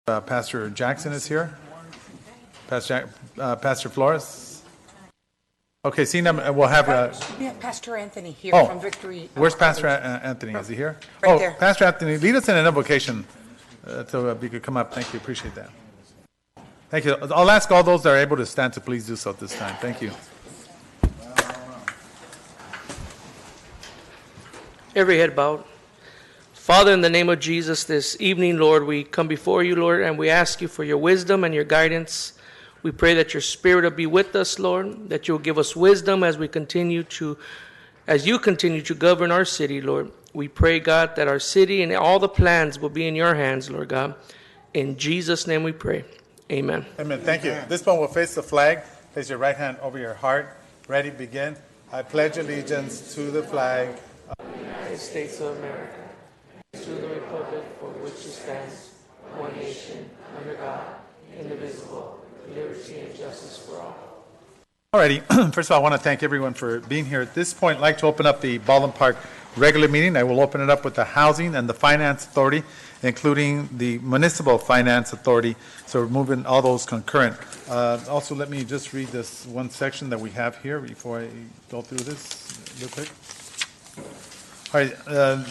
Pastor Jackson is here. Pastor Flores. Okay, seeing them, we'll have Pastor Anthony here from Victory. Where's Pastor Anthony? Is he here? Right there. Pastor Anthony, lead us in an invocation so if you could come up. Thank you. Appreciate that. Thank you. I'll ask all those that are able to stand to please do so at this time. Thank you. Every head bowed. Father, in the name of Jesus, this evening, Lord, we come before you, Lord, and we ask you for your wisdom and your guidance. We pray that your Spirit will be with us, Lord, that you'll give us wisdom as you continue to govern our city, Lord. We pray, God, that our city and all the plans will be in your hands, Lord God. In Jesus' name we pray. Amen. Amen. Thank you. This one will face the flag. Place your right hand over your heart. Ready, begin. I pledge allegiance to the flag of the United States of America, to the republic for which it stands, one nation, under God, indivisible, liberty and justice for all. Alrighty. First of all, I want to thank everyone for being here. At this point, I'd like to open up the Baldwin Park regular meeting. I will open it up with the Housing and the Finance Authority, including the Municipal Finance Authority. So we're moving all those concurrent. Also, let me just read this one section that we have here before I go through this real quick. All right,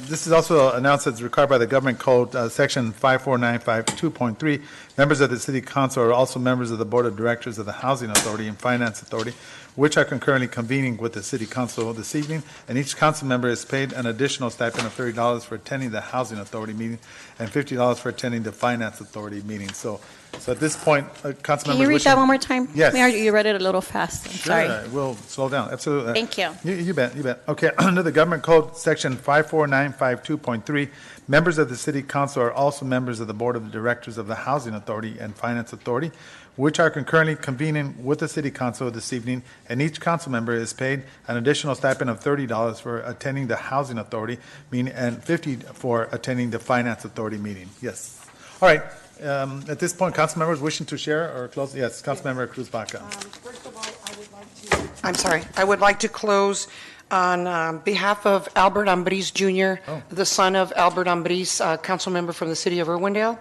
this is also announced as required by the Government Code, Section 54952.3. Members of the City Council are also members of the Board of Directors of the Housing Authority and Finance Authority, which are concurrently convening with the City Council this evening, and each council member is paid an additional stipend of $30 for attending the Housing Authority meeting and $50 for attending the Finance Authority meeting. So at this point, council members... Can you read that one more time? Yes. Mayor, you read it a little fast. I'm sorry. We'll slow down. Absolutely. Thank you. You bet. Okay, under the Government Code, Section 54952.3, members of the City Council are also members of the Board of Directors of the Housing Authority and Finance Authority, which are concurrently convening with the City Council this evening, and each council member is paid an additional stipend of $30 for attending the Housing Authority meeting and $50 for attending the Finance Authority meeting. Yes. All right. At this point, council members wishing to share or close? Yes, Councilmember Cruz Baca. First of all, I would like to close on behalf of Albert Ambriz Jr., the son of Albert Ambriz, council member from the city of Irwindale.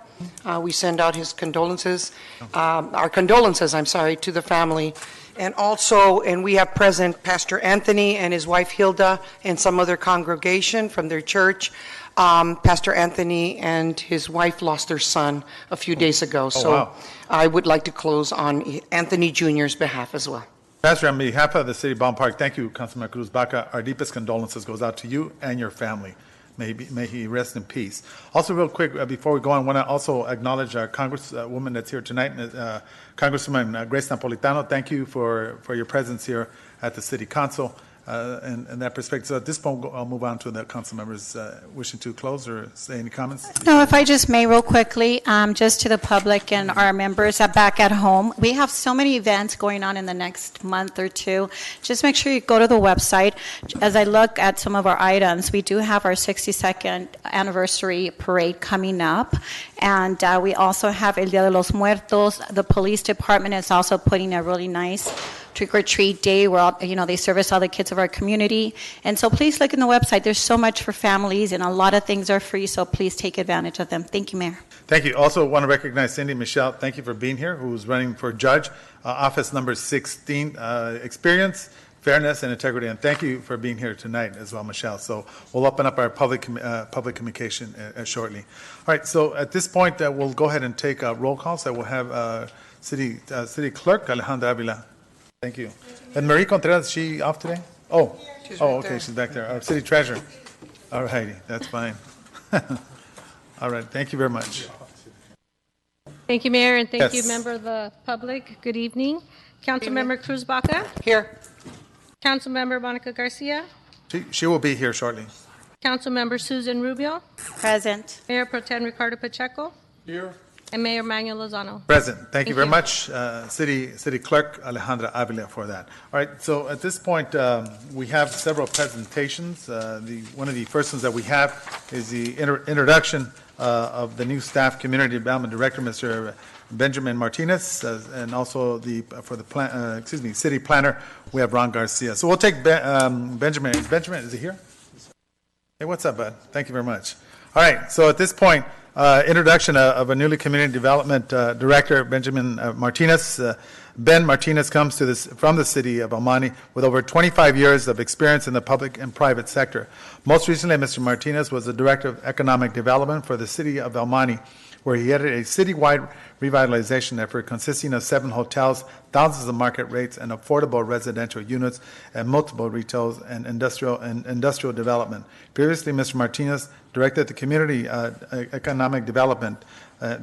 We send out his condolences, our condolences, to the family. And also, we have present Pastor Anthony and his wife Hilda and some other congregation from their church. Pastor Anthony and his wife lost their son a few days ago. So I would like to close on Anthony Jr.'s behalf as well. Pastor, on behalf of the City of Baldwin Park, thank you, Councilman Cruz Baca. Our deepest condolences goes out to you and your family. May he rest in peace. Also, real quick, before we go on, I want to also acknowledge our Congresswoman that's here tonight, Congresswoman Grace Napolitano. Thank you for your presence here at the City Council. And that perspective. So at this point, I'll move on to the council members wishing to close or say any comments. No, if I just may real quickly, just to the public and our members back at home, we have so many events going on in the next month or two. Just make sure you go to the website. As I look at some of our items, we do have our 62nd anniversary parade coming up. And we also have El Dia de los Muertos. The police department is also putting a really nice trick-or-treat day where they service all the kids of our community. And so please look in the website. There's so much for families, and a lot of things are free, so please take advantage of them. Thank you, Mayor. Thank you. Also want to recognize Cindy Michelle. Thank you for being here, who's running for judge, office number 16, experience, fairness, and integrity. And thank you for being here tonight as well, Michelle. So we'll open up our public communication shortly. All right, so at this point, we'll go ahead and take roll calls. So we'll have City Clerk Alejandra Avila. Thank you. And Marie Contreras, is she off today? Oh, okay, she's back there. Our City Treasurer. All righty, that's fine. All right, thank you very much. Thank you, Mayor, and thank you, member of the public. Good evening. Councilmember Cruz Baca. Here. Councilmember Monica Garcia. She will be here shortly. Councilmember Susan Rubio. Present. Mayor Pro Tem Ricardo Pacheco. Here. And Mayor Manuel Lozano. Present. Thank you very much, City Clerk Alejandra Avila, for that. All right, so at this point, we have several presentations. One of the first ones that we have is the introduction of the new Staff Community Development Director, Mr. Benjamin Martinez, and also for the City Planner, we have Ron Garcia. So we'll take Benjamin. Benjamin, is he here? Hey, what's up, bud? Thank you very much. All right, so at this point, Introduction of a newly community development director, Benjamin Martinez. Ben Martinez comes to this from the city of El Monte with over 25 years of experience in the public and private sector. Most recently, Mr. Martinez was the director of economic development for the city of El Monte, where he headed a citywide revitalization effort consisting of 7 hotels, thousands of market rates, and affordable residential units, and multiple retail and industrial development. Previously, Mr. Martinez directed the Community Economic Development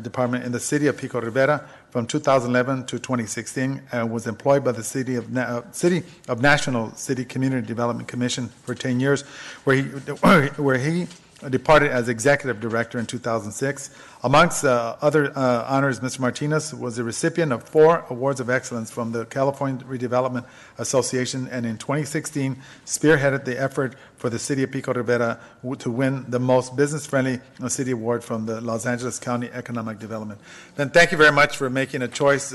Department in the city of Pico Rivera from 2011 to 2016, and was employed by the City of National City Community Development Commission for 10 years, where he departed as executive director in 2006. Amongst other honors, Mr. Martinez was the recipient of 4 awards of excellence from the California Redevelopment Association, and in 2016 spearheaded the effort for the city of Pico Rivera to win the most business-friendly city award from the Los Angeles County Economic Development. Then thank you very much for making a choice.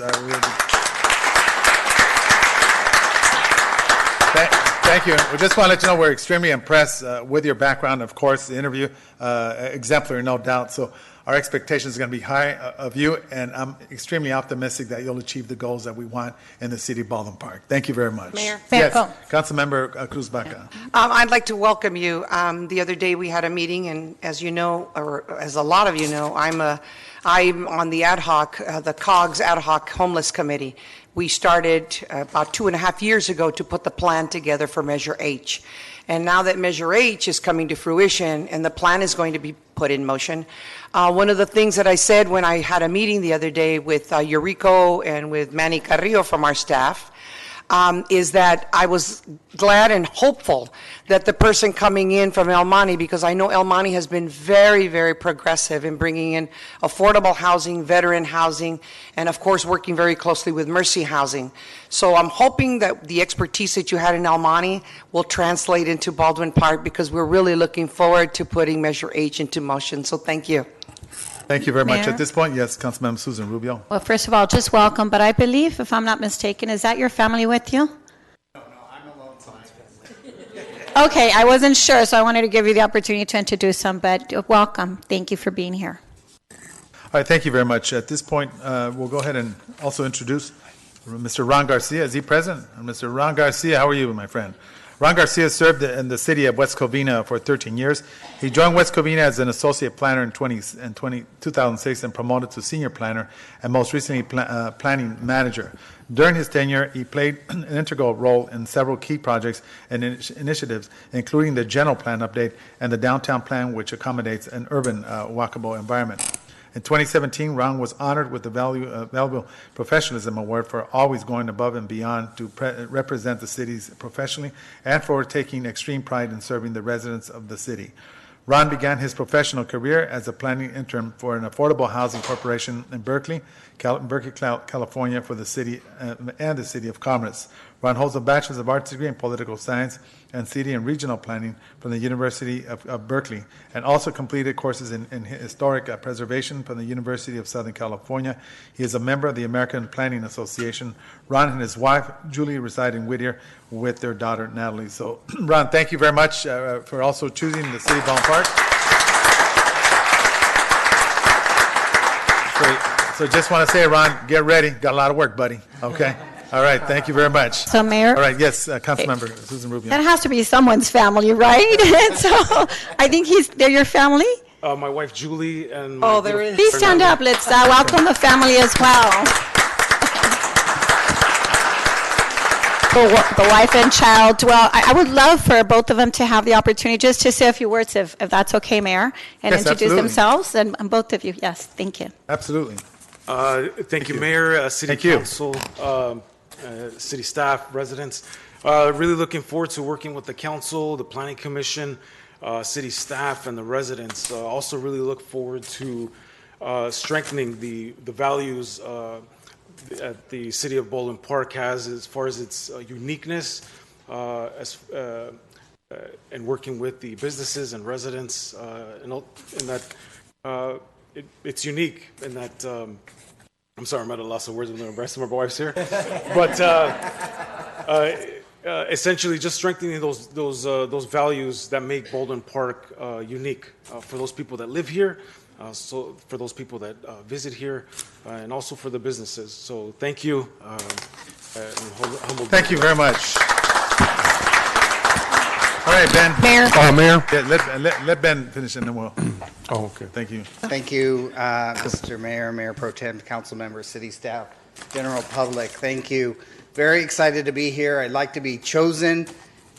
Thank you. We just want to let you know we're extremely impressed with your background. Of course, the interview, exemplary, no doubt. So our expectations are going to be high of you, and I'm extremely optimistic that you'll achieve the goals that we want in the city of Baldwin Park. Thank you very much. Mayor? Yes, Councilmember Cruz Baca. I'd like to welcome you. The other day, we had a meeting, and as you know, or as a lot of you know, I'm on the ad hoc, the COGS ad hoc homeless committee. We started about 2.5 years ago to put the plan together for Measure H. And now that Measure H is coming to fruition and the plan is going to be put in motion, one of the things that I said when I had a meeting the other day with Eurico and with Manny Carrillo from our staff is that I was glad and hopeful that the person coming in from El Monte, because I know El Monte has been very, very progressive in bringing in affordable housing, veteran housing, and of course working very closely with Mercy Housing. So I'm hoping that the expertise that you had in El Monte will translate into Baldwin Park, because we're really looking forward to putting Measure H into motion. So thank you. Thank you very much. Mayor? At this point, yes, Councilmember Susan Rubio. Well, first of all, just welcome, but I believe, if I'm not mistaken, is that your family with you? No, I'm alone. Okay, I wasn't sure, so I wanted to give you the opportunity to introduce them, but welcome. Thank you for being here. All right, thank you very much. At this point, we'll go ahead and also introduce Mr. Ron Garcia. Is he present? Mr. Ron Garcia, how are you, my friend? Ron Garcia served in the city of West Covina for 13 years. He joined West Covina as an associate planner in 2006 and promoted to senior planner, and most recently planning manager. During his tenure, he played an integral role in several key projects and initiatives, including the general plan update and the downtown plan, which accommodates an urban walkable environment. In 2017, Ron was honored with the Valuable Professionalism Award for always going above and beyond to represent the cities professionally and for taking extreme pride in serving the residents of the city. Ron began his professional career as a planning intern for an affordable housing corporation in Berkeley, California, for the city and the city of Commerce. Ron holds a Bachelor's of Arts degree in Political Science and city and regional planning from the University of Berkeley, and also completed courses in historic preservation from the University of Southern California. He is a member of the American Planning Association. Ron and his wife, Julie, reside in Whittier with their daughter, Natalie. So, Ron, thank you very much for also choosing the city of Baldwin Park. So just want to say, Ron, get ready. Got a lot of work, buddy. Okay? All right. Thank you very much. So, Mayor? All right. Yes, Councilmember Susan Rubio. That has to be someone's family, right? So I think they're your family? My wife Julie and my there is. Please stand up. Let's welcome the family as well. The wife and child. Well, I would love for both of them to have the opportunity just to say a few words, if that's okay, Mayor, and Yes, introduce absolutely. themselves. And both of you, yes, thank you. Absolutely. Thank you, Mayor, City Thank you. Council, city staff, residents. Really looking forward to working with the council, the Planning Commission, city staff, and the residents. Also really look forward to strengthening the values that the city of Baldwin Park has as far as its uniqueness and working with the businesses and residents in that it's unique in that I'm sorry, I'm at a loss of words when the rest of my wife's here, but essentially just strengthening those values that make Baldwin Park unique for those people that live here, so for those people that visit here, and also for the businesses. So thank you. Thank you very much. All right, Ben. Mayor. Mayor. Yeah, let Ben finish and then we'll. Oh, okay. Thank you. Thank you, Mr. Mayor, Mayor Pro Tem, council members, city staff, general public. Thank you. Very excited to be here. I'd like to be chosen,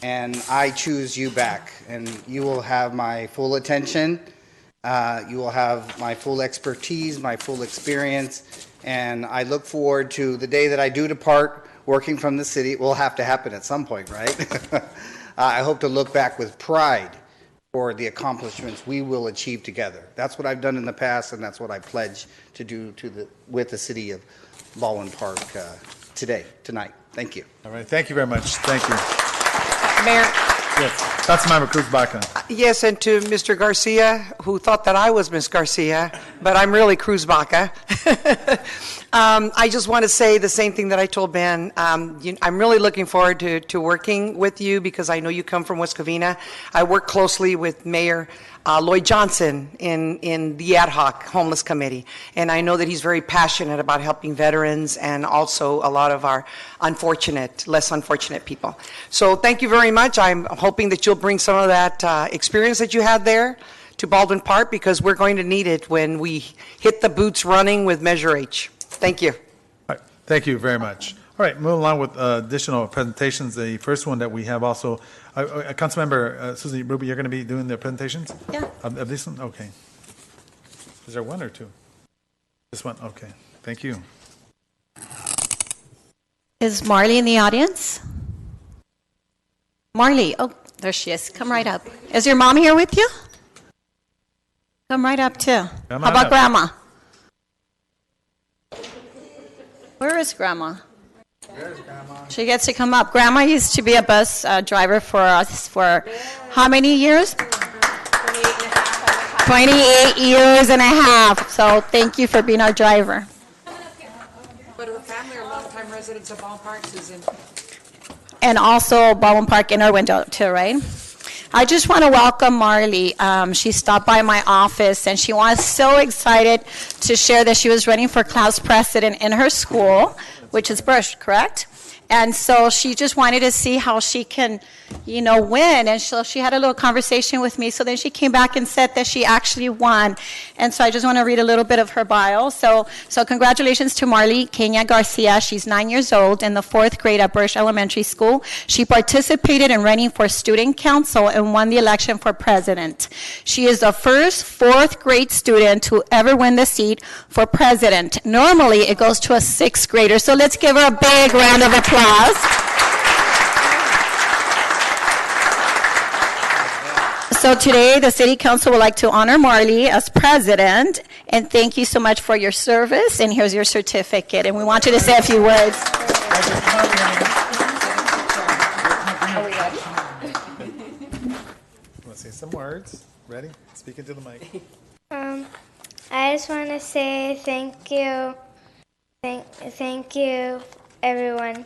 and I choose you back. And you will have my full attention. You will have my full expertise, my full experience. And I look forward to the day that I do depart working from the city. It will have to happen at some point, right? I hope to look back with pride for the accomplishments we will achieve together. That's what I've done in the past, and that's what I pledge to do with the city of Baldwin Park tonight. Thank you. All right, thank you very much. Thank you. Mayor. Yes, Councilmember Cruz Baca. Yes, and to Mr. Garcia, who thought that I was Miss Garcia, but I'm really Cruz Baca. I just want to say the same thing that I told Ben. I'm really looking forward to working with you because I know you come from West Covina. I work closely with Mayor Lloyd Johnson in the ad hoc homeless committee, and I know that he's very passionate about helping veterans and also a lot of our less unfortunate people. So thank you very much. I'm hoping that you'll bring some of that experience that you had there to Baldwin Park because we're going to need it when we hit the boots running with Measure H. Thank you. All right, thank you very much. All right, moving along with additional presentations. The first one that we have also, Councilmember Susie Ruby, you're going to be doing the presentations? Yeah. Of this one? Okay. Is there one or two? This one? Okay. Thank you. Is Marley in the audience? Marley, oh, there she is. Come right up. Is your mom here with you? Come right up, too. Come How on about up. Grandma? Where is Grandma? She gets to come up. Grandma used to be a bus driver for us for how many years? 28 years and a half. So thank you for being our driver. But her family are longtime residents of Baldwin Park, Susan. And also Baldwin Park in our window too, right? I just want to welcome Marley. She stopped by my office and she was so excited to share that she was running for class president in her school, which is Bush, correct? And so she just wanted to see how she can, win. And so she had a little conversation with me. So then she came back and said that she actually won. And so I just want to read a little bit of her bio. So congratulations to Marley Kenya Garcia. She's 9 years old in the 4th grade at Bush Elementary School. She participated in running for student council and won the election for president. She is the first 4th grade student to ever win the seat for president. Normally it goes to a 6th grader. So let's give her a big round of applause. So today, the City Council would like to honor Marley as president, and thank you so much for your service, and here's your certificate, and we want you to say a few words. Want to say some words? Ready? Speak into the mic. I just want to say thank you. Thank you, everyone.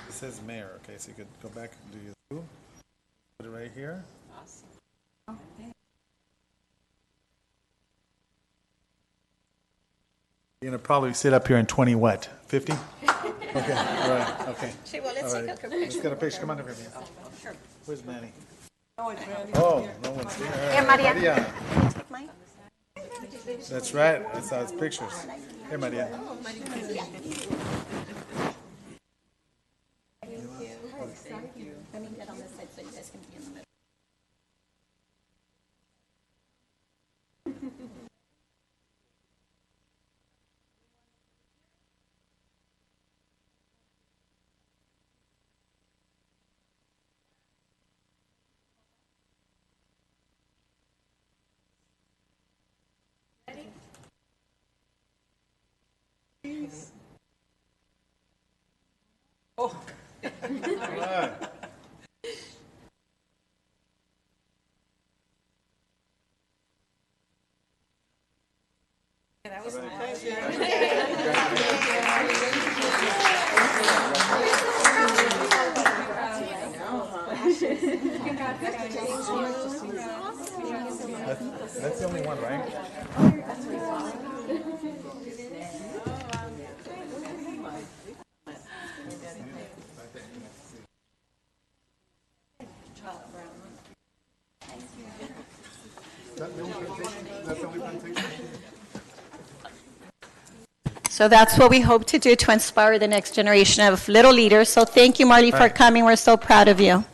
It says mayor. Okay, so you could go back and do your two. Put it right here. You're going to probably sit up here in 20 what? 50? Okay, all right, okay. Let's get a picture. Come on over here. Where's Manny? Oh, no one's here. Here, Maria. That's right. I saw his pictures. Here, Maria. Let me get on this side so you guys can be in the middle. All right. That's the only one, right? So that's what we hope to do to inspire the next generation of little leaders. So thank you, Marley, for Right. coming. We're so proud of you.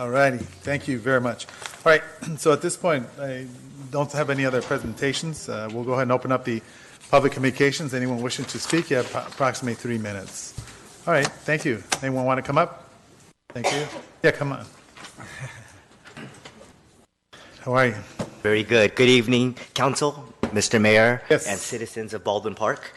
All righty, thank you very much. All right, so at this point, I don't have any other presentations. We'll go ahead and open up the public communications. Anyone wishing to speak, you have approximately 3 minutes. All right, thank you. Anyone want to come up? Thank you. Yeah, come on. How are you? Very good. Good evening, Council, Mr. Mayor, Yes. and citizens of Baldwin Park.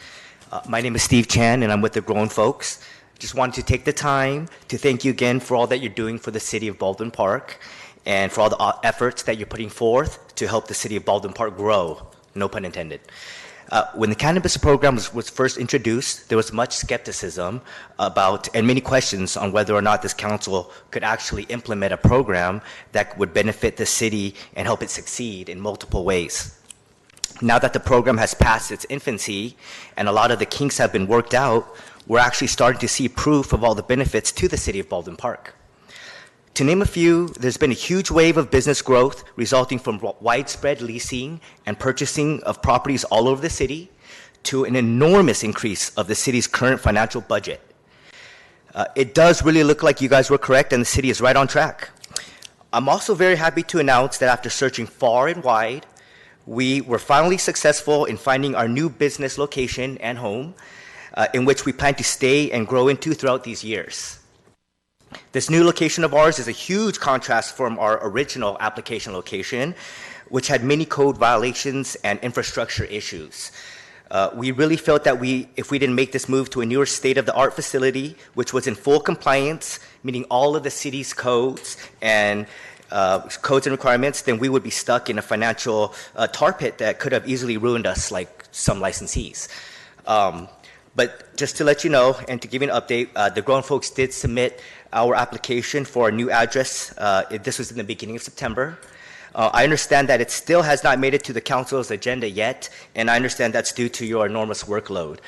My name is Steve Chan, and I'm with the Grown Folks. Just wanted to take the time to thank you again for all that you're doing for the city of Baldwin Park and for all the efforts that you're putting forth to help the city of Baldwin Park grow, no pun intended. When the cannabis program was first introduced, there was much skepticism about and many questions on whether or not this council could actually implement a program that would benefit the city and help it succeed in multiple ways. Now that the program has passed its infancy and a lot of the kinks have been worked out, we're actually starting to see proof of all the benefits to the city of Baldwin Park. To name a few, there's been a huge wave of business growth resulting from widespread leasing and purchasing of properties all over the city to an enormous increase of the city's current financial budget. It does really look like you guys were correct and the city is right on track. I'm also very happy to announce that after searching far and wide, we were finally successful in finding our new business location and home in which we plan to stay and grow into throughout these years. This new location of ours is a huge contrast from our original application location, which had many code violations and infrastructure issues. We really felt that if we didn't make this move to a newer state-of-the-art facility, which was in full compliance, meeting all of the city's codes and requirements, then we would be stuck in a financial tar pit that could have easily ruined us like some licensees. But just to let you know and to give you an update, the Grown Folks did submit our application for a new address. This was in the beginning of September. I understand that it still has not made it to the council's agenda yet, and I understand that's due to your enormous workload.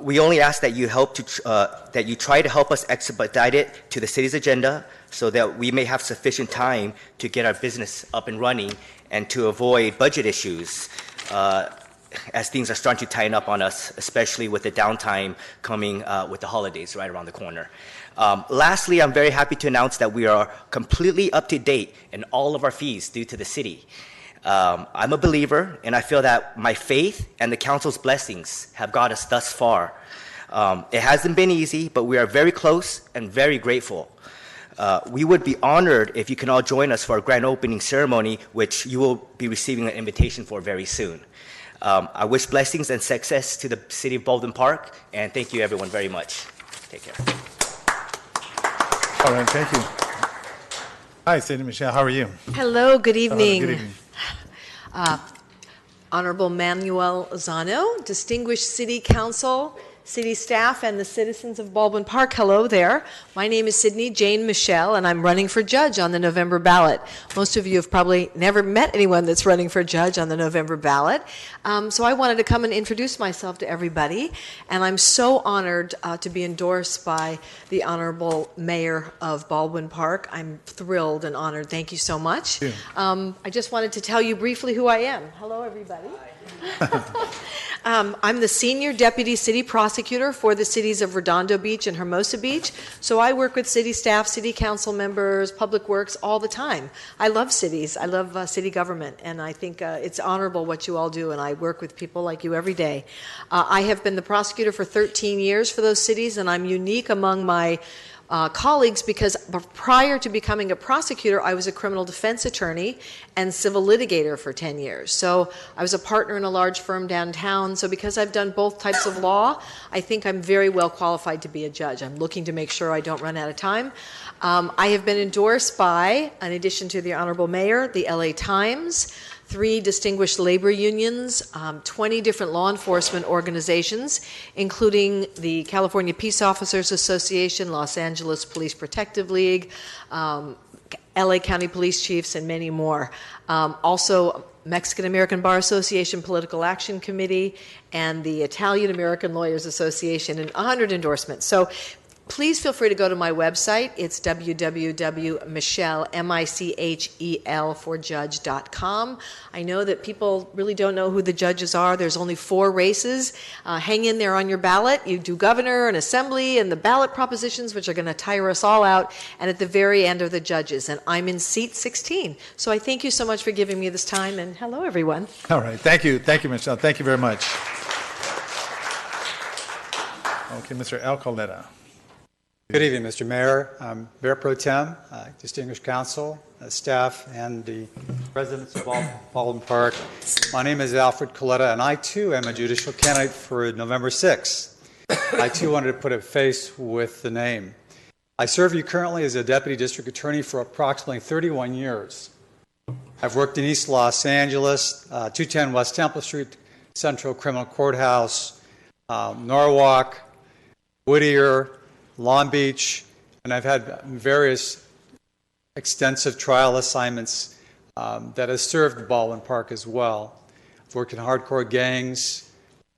We only ask that you that you try to help us expedite it to the city's agenda so that we may have sufficient time to get our business up and running and to avoid budget issues as things are starting to tighten up on us, especially with the downtime coming with the holidays right around the corner. Lastly, I'm very happy to announce that we are completely up to date in all of our fees due to the city. I'm a believer, and I feel that my faith and the council's blessings have got us thus far. It hasn't been easy, but we are very close and very grateful. We would be honored if you can all join us for our grand opening ceremony, which you will be receiving an invitation for very soon. I wish blessings and success to the city of Baldwin Park, and thank you everyone very much. Take care. All right, thank you. Hi, Sadie Michelle, how are you? Hello, good evening. Good evening. Honorable Manuel Zano, distinguished city council, city staff, and the citizens of Baldwin Park, hello there. My name is Sydney Jane Michelle, and I'm running for judge on the November ballot. Most of you have probably never met anyone that's running for judge on the November ballot. So I wanted to come and introduce myself to everybody, and I'm so honored to be endorsed by the Honorable Mayor of Baldwin Park. I'm thrilled and honored. Thank you so much. I just wanted to tell you briefly who I am. Hello, everybody. I'm the Senior Deputy City Prosecutor for the cities of Redondo Beach and Hermosa Beach. So I work with city staff, city council members, public works all the time. I love cities. I love city government. And I think it's honorable what you all do. And I work with people like you every day. I have been the prosecutor for 13 years for those cities. And I'm unique among my colleagues because prior to becoming a prosecutor, I was a criminal defense attorney and civil litigator for 10 years. So I was a partner in a large firm downtown. So because I've done both types of law, I think I'm very well qualified to be a judge. I'm looking to make sure I don't run out of time. I have been endorsed by, in addition to the Honorable Mayor, the LA Times, 3 distinguished labor unions, 20 different law enforcement organizations, including the California Peace Officers Association, Los Angeles Police Protective League, LA County Police Chiefs, and many more. Also, Mexican American Bar Association Political Action Committee, and the Italian American Lawyers Association, and 100 endorsements. So please feel free to go to my website. It's www.michelle.com. I know that people really don't know who the judges are. There's only 4 races. Hang in there on your ballot. You do governor and assembly and the ballot propositions, which are going to tire us all out. And at the very end are the judges. And I'm in seat 16. So I thank you so much for giving me this time. And hello, everyone. All right. Thank you. Thank you, Michelle. Thank you very much. Okay, Mr. Alcalera. Good evening, Mr. Mayor, Mayor Pro Tem, distinguished council, staff, and the residents of Baldwin Park. My name is Alfred Coletta, and I too am a judicial candidate for November 6th. I too wanted to put a face with the name. I serve you currently as a deputy district attorney for approximately 31 years. I've worked in East Los Angeles, 210 West Temple Street, Central Criminal Courthouse, Norwalk, Whittier, Long Beach, and I've had various extensive trial assignments that have served Baldwin Park as well. I've worked in hardcore gangs,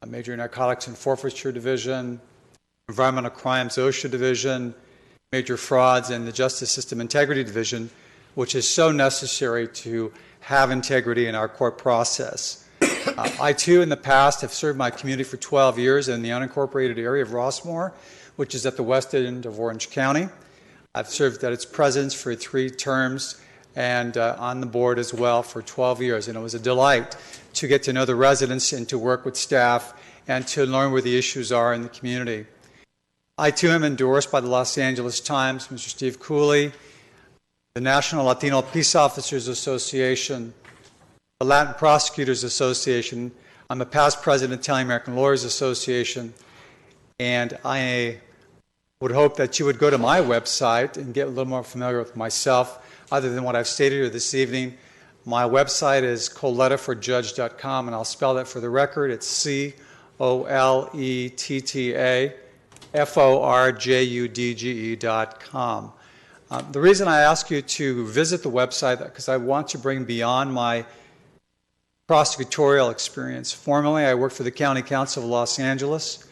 a major narcotics and forfeiture division, environmental crimes OSHA division, major frauds, and the justice system integrity division, which is so necessary to have integrity in our court process. I too in the past have served my community for 12 years in the unincorporated area of Rossmore, which is at the west end of Orange County. I've served at its presidents for 3 terms and on the board as well for 12 years. And it was a delight to get to know the residents and to work with staff and to learn where the issues are in the community. I too am endorsed by the Los Angeles Times, Mr. Steve Cooley, the National Latino Peace Officers Association, the Latin Prosecutors Association. I'm a past president of the Italian American Lawyers Association. And I would hope that you would go to my website and get a little more familiar with myself, other than what I've stated here this evening. My website is colettaforjudge.com, and I'll spell that for the record. It's COLETTAFORJUDGE.com. The reason I ask you to visit the website is because I want to bring beyond my prosecutorial experience. Formerly, I worked for the County Council of Los Angeles.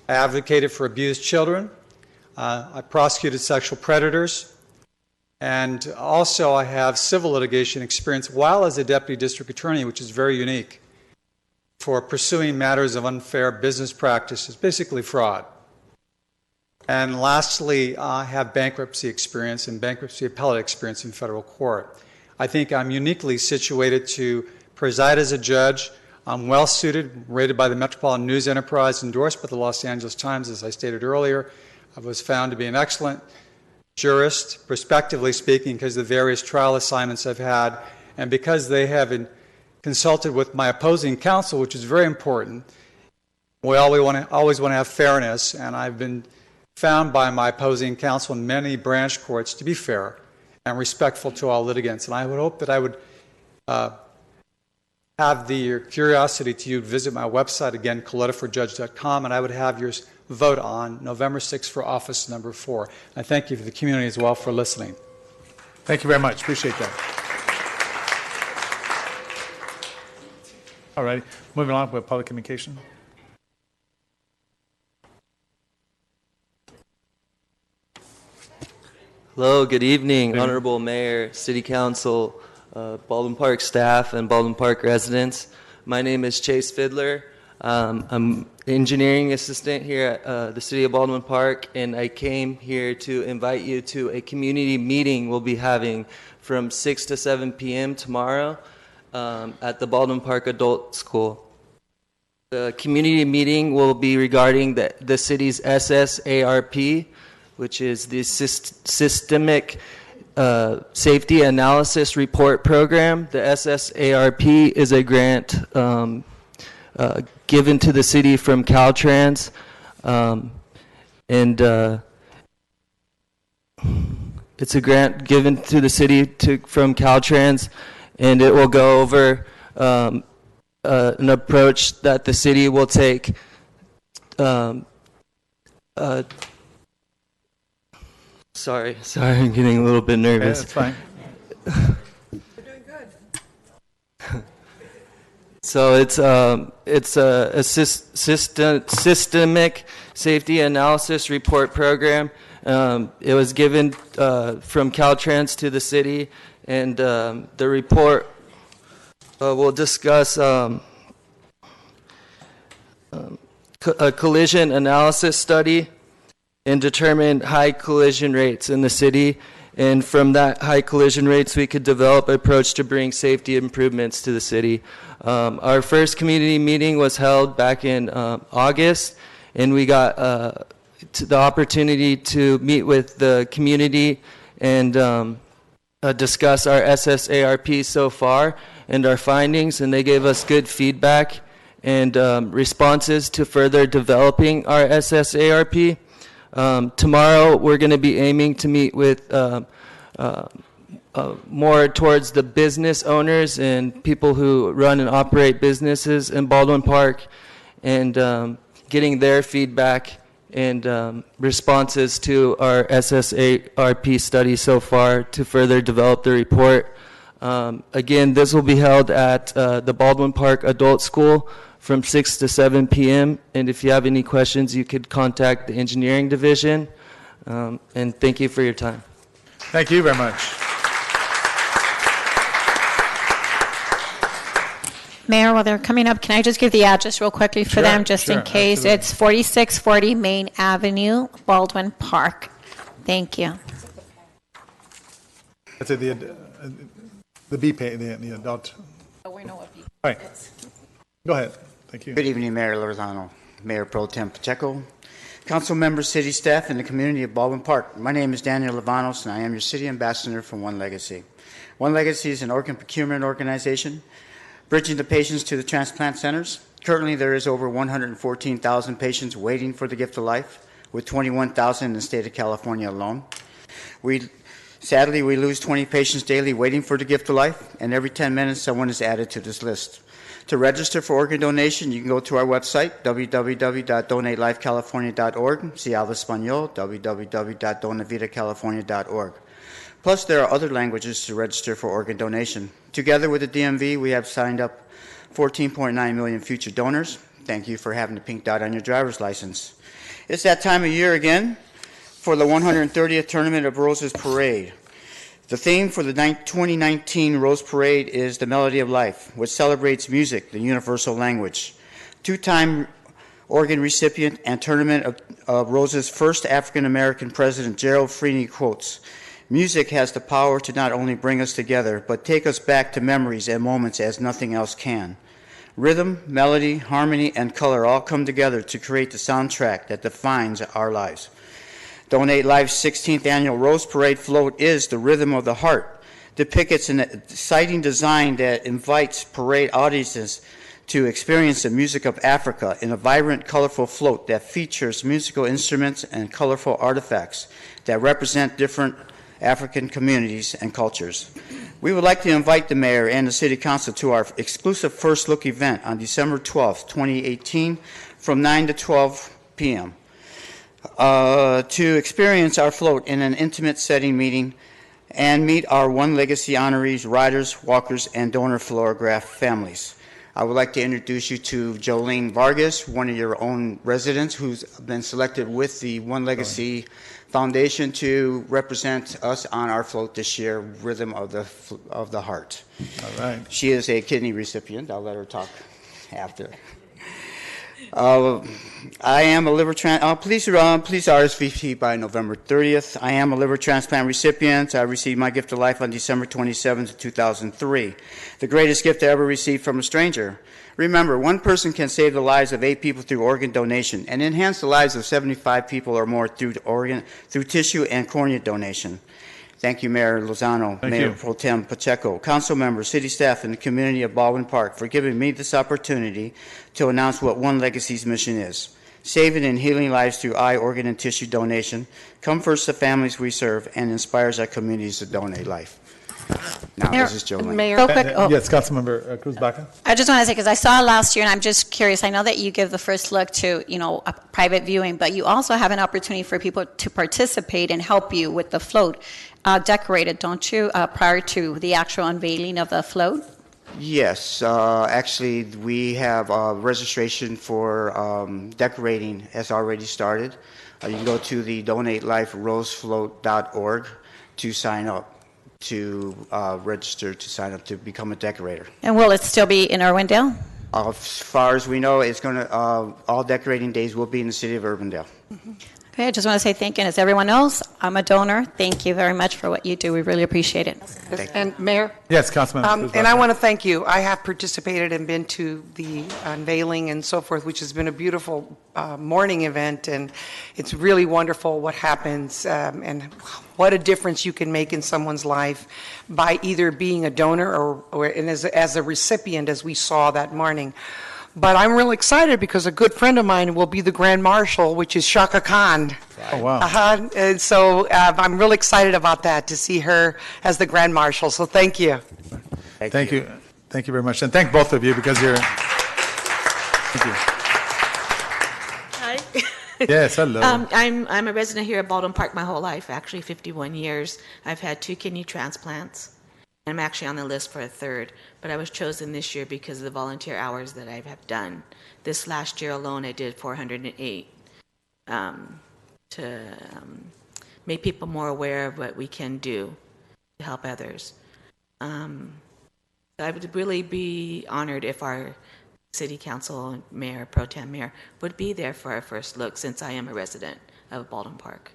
I advocated for abused children. I prosecuted sexual predators. And also I have civil litigation experience while as a deputy district attorney, which is very unique, for pursuing matters of unfair business practices, basically fraud. And lastly, I have bankruptcy experience and bankruptcy appellate experience in federal court. I think I'm uniquely situated to preside as a judge. I'm well suited, rated by the Metropolitan News Enterprise, endorsed by the Los Angeles Times, as I stated earlier. I was found to be an excellent jurist, prospectively speaking, because of the various trial assignments I've had, and because they have consulted with my opposing counsel, which is very important. We always want to have fairness, and I've been found by my opposing counsel in many branch courts to be fair and respectful to all litigants. And I would hope that I would have the curiosity to visit my website, again, colettaforjudge.com, and I would have yours vote on November 6th for office number 4. I thank you for the community as well for listening. Thank you very much. Appreciate that. All right. Moving on with public communication. Hello, good evening, Honorable Mayor, City Council, Baldwin Park staff, and Baldwin Park residents. My name is Chase Fiddler. I'm engineering assistant here at the City of Baldwin Park, and I came here to invite you to a community meeting we'll be having from 6 to 7 p.m. tomorrow at the Baldwin Park Adult School. The community meeting will be regarding the city's SSARP, which is the Systemic Safety Analysis Report Program. The SSARP is a grant given to the city from Caltrans, and it's a grant given to the city from Caltrans, and it will go over an approach that the city will take. Sorry, I'm getting a little bit nervous. Yeah, that's fine. So it's a systemic safety analysis report program. It was given from Caltrans to the city, and the report will discuss a collision analysis study and determine high collision rates in the city. And from that high collision rates, we could develop an approach to bring safety improvements to the city. Our first community meeting was held back in August, and we got the opportunity to meet with the community and discuss our SSARP so far and our findings, and they gave us good feedback and responses to further developing our SSARP. Tomorrow, we're going to be aiming to meet with more towards the business owners and people who run and operate businesses in Baldwin Park, and getting their feedback and responses to our SSARP study so far to further develop the report. Again, this will be held at the Baldwin Park Adult School from 6 to 7 p.m. And if you have any questions, you could contact the engineering division. And thank you for your time. Thank you very much. Mayor, while they're coming up, can I just give the address real quickly for them, just in case? Absolutely. It's 4640 Main Avenue, Baldwin Park. Thank you. That's it, the BPay, the adult. Oh, we know what All right. Go ahead. Thank you. Good evening, Mayor Lozano, Mayor Pro Tem Pacheco, council members, city staff, and the community of Baldwin Park. My name is Daniel Lavanos, and I am your city ambassador for One Legacy. One Legacy is an organ procurement organization bridging the patients to the transplant centers. Currently, there is over 114,000 patients waiting for the gift of life, with 21,000 in the state of California alone. Sadly, we lose 20 patients daily waiting for the gift of life, and every 10 minutes, someone is added to this list. To register for organ donation, you can go to our website, www.donatelifecalifornia.org, si habla español, www.donavitacalifornia.org. Plus, there are other languages to register for organ donation. Together with the DMV, we have signed up 14.9 million future donors. Thank you for having the pink dot on your driver's license. It's that time of year again for the 130th Tournament of Roses Parade. The theme for the 2019 Rose Parade is the Melody of Life, which celebrates music, the universal language. Two-time organ recipient and Tournament of Roses' first African-American president, Gerald Freeney, quotes, "Music has the power to not only bring us together, but take us back to memories and moments as nothing else can. Rhythm, melody, harmony, and color all come together to create the soundtrack that defines our lives." Donate Life's 16th annual Rose Parade float is the rhythm of the heart. Depicts an exciting design that invites parade audiences to experience the music of Africa in a vibrant, colorful float that features musical instruments and colorful artifacts that represent different African communities and cultures. We would like to invite the mayor and the city council to our exclusive first look event on December 12th, 2018 from 9 to 12 p.m. To experience our float in an intimate setting meeting and meet our One Legacy honorees, riders, walkers, and donor fluorograph families. I would like to introduce you to Jolene Vargas, one of your own residents who's been selected with the One Legacy Foundation to represent us on our float this year, Rhythm of the Heart. All right. She is a kidney recipient. I'll let her talk after. I am a liver transplant. Please RSVP by November 30th. I am a liver transplant recipient. I received my gift of life on December 27th, 2003. The greatest gift I ever received from a stranger. Remember, one person can save the lives of 8 people through organ donation and enhance the lives of 75 people or more through tissue and cornea donation. Thank you, Mayor Lozano, Mayor Pro Tem Pacheco, council members, city staff, and the community of Baldwin Park for giving me this opportunity to announce what One Legacy's mission is. Saving and healing lives through eye, organ, and tissue donation. Come first the families we serve and inspires our communities to donate life. Now, Mayor- this is Joe Lane. Mayor, Real quick, oh. Yes, Councilmember Cruz Baca? I just want to say, because I saw it last year, and I'm just curious, I know that you give the first look to, a private viewing, but you also have an opportunity for people to participate and help you with the float decorated, don't you, prior to the actual unveiling of the float? Yes, actually, we have registration for decorating has already started. You can go to the donateliferosefloat.org to sign up, to register to sign up to become a decorator. And will it still be in Irwindale? As far as we know, it's going to all decorating days will be in the city of Urbandale. Okay, I just want to say thank you, and as everyone knows, I'm a donor. Thank you very much for what you do. We really appreciate it. and Mayor, Yes, Councilmember Cruz and I Baca. want to thank you. I have participated and been to the unveiling and so forth, which has been a beautiful morning event, and it's really wonderful what happens and what a difference you can make in someone's life by either being a donor or and as a recipient, as we saw that morning. But I'm real excited because a good friend of mine will be the Grand Marshal, which is Shaka Khan. Oh, wow. And so I'm real excited about that, to see her as the Grand Marshal. So thank you. Thank you. Thank you very much. And thank both of you because you're. Thank you. Hi. Yes, hello. I'm a resident here at Baldwin Park my whole life, actually 51 years. I've had 2 kidney transplants. I'm actually on the list for a 3rd, but I was chosen this year because of the volunteer hours that I have done. This last year alone, I did 408 to make people more aware of what we can do to help others. I would really be honored if our city council and mayor, pro tem mayor, would be there for our first look, since I am a resident of Baldwin Park.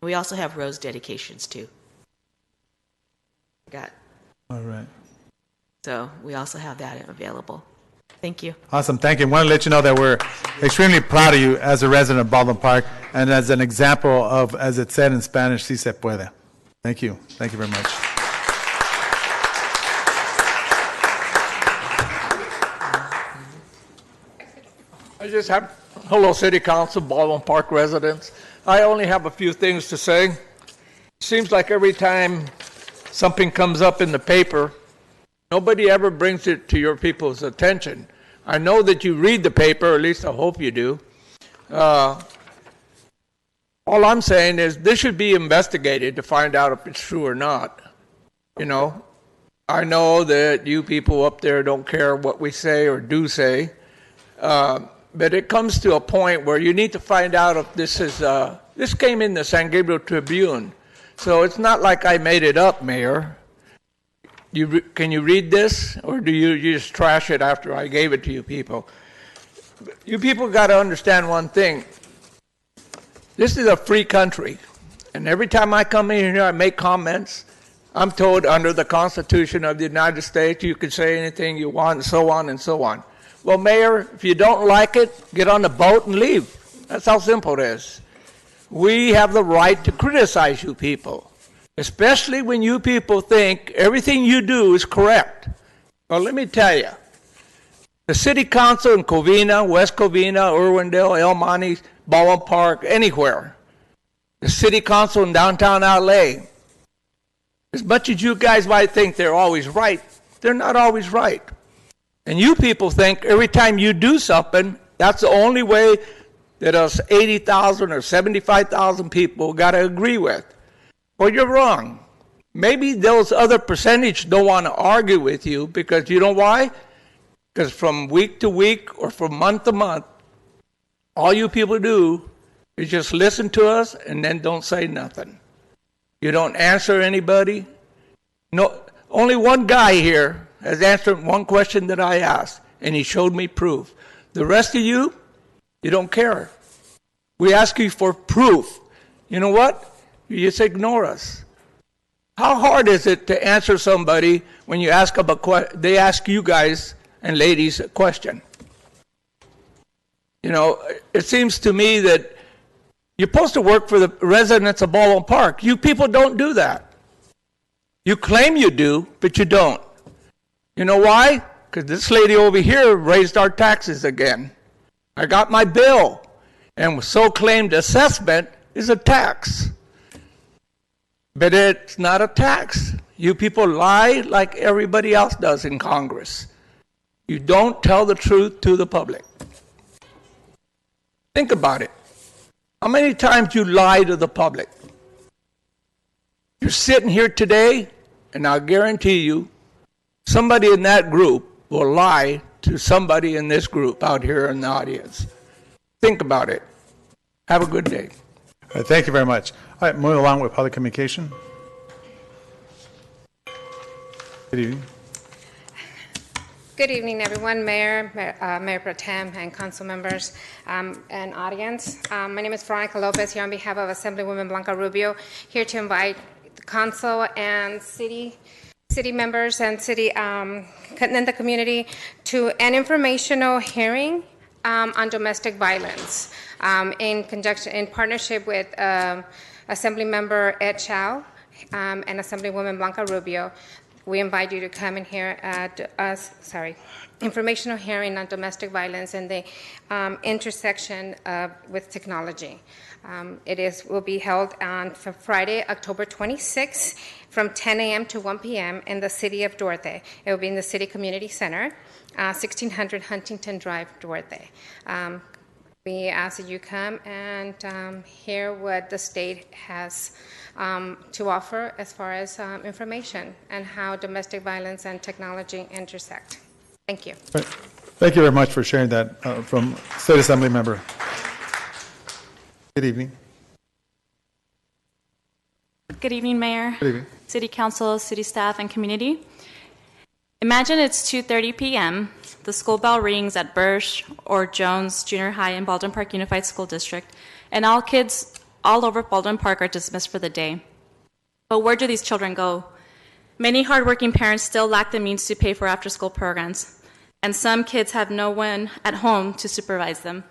We also have rose dedications too. All right. So we also have that available. Thank you. Awesome. Thank you. I want to let you know that we're extremely proud of you as a resident of Baldwin Park and as an example of, as it said in Spanish, si se puede. Thank you. Thank you very much. I just have, hello, City Council, Baldwin Park residents. I only have a few things to say. Seems like every time something comes up in the paper, nobody ever brings it to your people's attention. I know that you read the paper, or at least I hope you do. All I'm saying is this should be investigated to find out if it's true or not. I know that you people up there don't care what we say or do say, but it comes to a point where you need to find out if this is, this came in the San Gabriel Tribune. So it's not like I made it up, Mayor. Can you read this, or do you just trash it after I gave it to you people? You people got to understand one thing. This is a free country, and every time I come in here, I make comments. I'm told under the Constitution of the United States, you can say anything you want, and so on and so on. Well, Mayor, if you don't like it, get on the boat and leave. That's how simple it is. We have the right to criticize you people, especially when you people think everything you do is correct. Well, let me tell you, the City Council in Covina, West Covina, Irwindale, El Monte, Baldwin Park, anywhere, the City Council in downtown LA, as much as you guys might think they're always right, they're not always right. And you people think every time you do something, that's the only way that us 80,000 or 75,000 people got to agree with. Well, you're wrong. Maybe those other percentage don't want to argue with you because you know why? Because from week to week or from month to month, all you people do is just listen to us and then don't say nothing. You don't answer anybody. No, only one guy here has answered one question that I asked, and he showed me proof. The rest of you, you don't care. We ask you for proof. You know what? You just ignore us. How hard is it to answer somebody when you ask them they ask you guys and ladies a question? It seems to me that you're supposed to work for the residents of Baldwin Park. You people don't do that. You claim you do, but you don't. You know why? Because this lady over here raised our taxes again. I got my bill, and so-claimed assessment is a tax. But it's not a tax. You people lie like everybody else does in Congress. You don't tell the truth to the public. Think about it. How many times you lie to the public? You're sitting here today, and I'll guarantee you, somebody in that group will lie to somebody in this group out here in the audience. Think about it. Have a good day. All right, thank you very much. All right, moving along with public communication. Good evening. Good evening, everyone, Mayor, Mayor Pro Tem, and council members and audience. My name is Veronica Lopez, here on behalf of Assemblywoman Blanca Rubio, here to invite the council and city members and the community to an informational hearing on domestic violence in partnership with Assemblymember Ed Chow and Assemblywoman Blanca Rubio. We invite you to come and hear informational hearing on domestic violence and the intersection with technology. Will be held on Friday, October 26th from 10 a.m. to 1 p.m. in the city of Duarte. It will be in the City Community Center, 1600 Huntington Drive, Duarte. We ask that you come and hear what the state has to offer as far as information and how domestic violence and technology intersect. Thank you. Right. Thank you very much for sharing that from State Assembly Member. Good evening. Good evening, Mayor, Good evening. City Council, City staff, and community. Imagine it's 2:30 p.m. The school bell rings at Birch or Jones Junior High in Baldwin Park Unified School District, and all kids all over Baldwin Park are dismissed for the day. But where do these children go? Many hardworking parents still lack the means to pay for after-school programs, and some kids have no one at home to supervise them.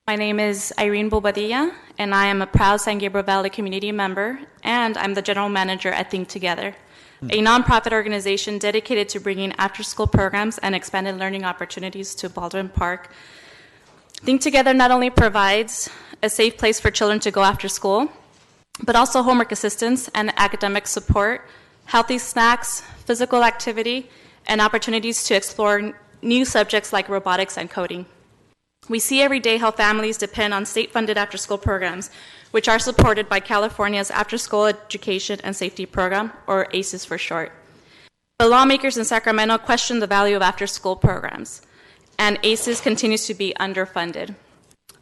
My name is Irene Bobadilla, and I am a proud San Gabriel Valley community member, and I'm the general manager at Think Together, a nonprofit organization dedicated to bringing after-school programs and expanded learning opportunities to Baldwin Park. Think Together not only provides a safe place for children to go after school, but also homework assistance and academic support, healthy snacks, physical activity, and opportunities to explore new subjects like robotics and coding. We see every day how families depend on state-funded after-school programs, which are supported by California's After-School Education and Safety Program, or ACES for short. The lawmakers in Sacramento question the value of after-school programs, and ACES continues to be underfunded.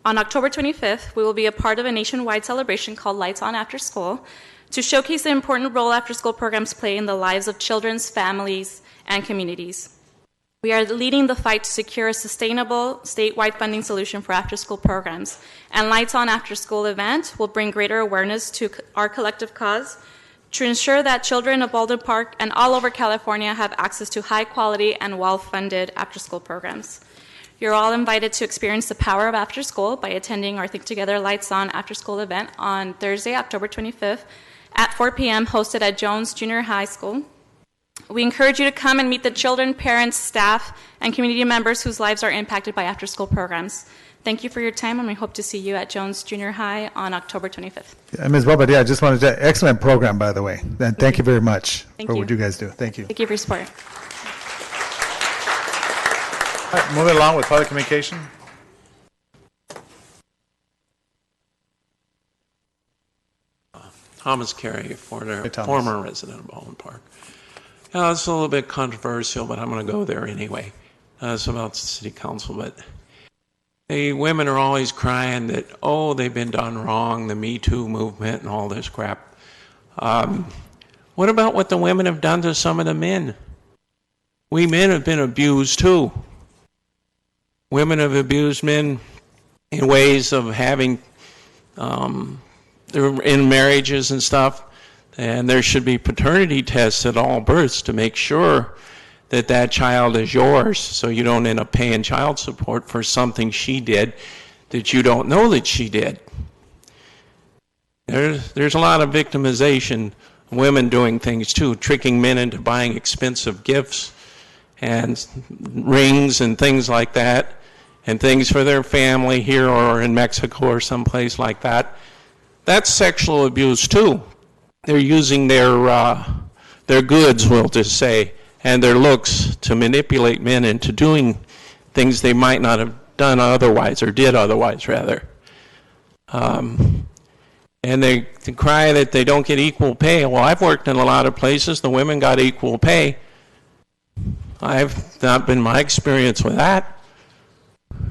On October 25th, we will be a part of a nationwide celebration called Lights On After School to showcase the important role after-school programs play in the lives of children's families and communities. We are leading the fight to secure a sustainable statewide funding solution for after-school programs, and Lights On After School event will bring greater awareness to our collective cause to ensure that children of Baldwin Park and all over California have access to high-quality and well-funded after-school programs. You're all invited to experience the power of after school by attending our Think Together Lights On After School event on Thursday, October 25th at 4 p.m. hosted at Jones Junior High School. We encourage you to come and meet the children, parents, staff, and community members whose lives are impacted by after-school programs. Thank you for your time, and we hope to see you at Jones Junior High on October 25th. Ms. Bobadilla, I just wanted to, excellent program, by the way. And thank you very much for what you guys do. Thank you. Thank you for your support. All right, moving along with public communication. Thomas Carey, former resident of Baldwin Park. It's a little bit controversial, but I'm going to go there anyway. It's about the city council, but the women are always crying that, oh, they've been done wrong, the Me Too movement and all this crap. What about what the women have done to some of the men? We men have been abused too. Women have abused men in ways of having, they're in marriages and stuff, and there should be paternity tests at all births to make sure that that child is yours, so you don't end up paying child support for something she did that you don't know that she did. There's a lot of victimization, women doing things too, tricking men into buying expensive gifts and rings and things like that, and things for their family here or in Mexico or someplace like that. That's sexual abuse too. They're using their their goods, we'll just say, and their looks to manipulate men into doing things they might not have done otherwise, or did otherwise, rather. And they cry that they don't get equal pay. Well, I've worked in a lot of places. The women got equal pay. I've not been my experience with that.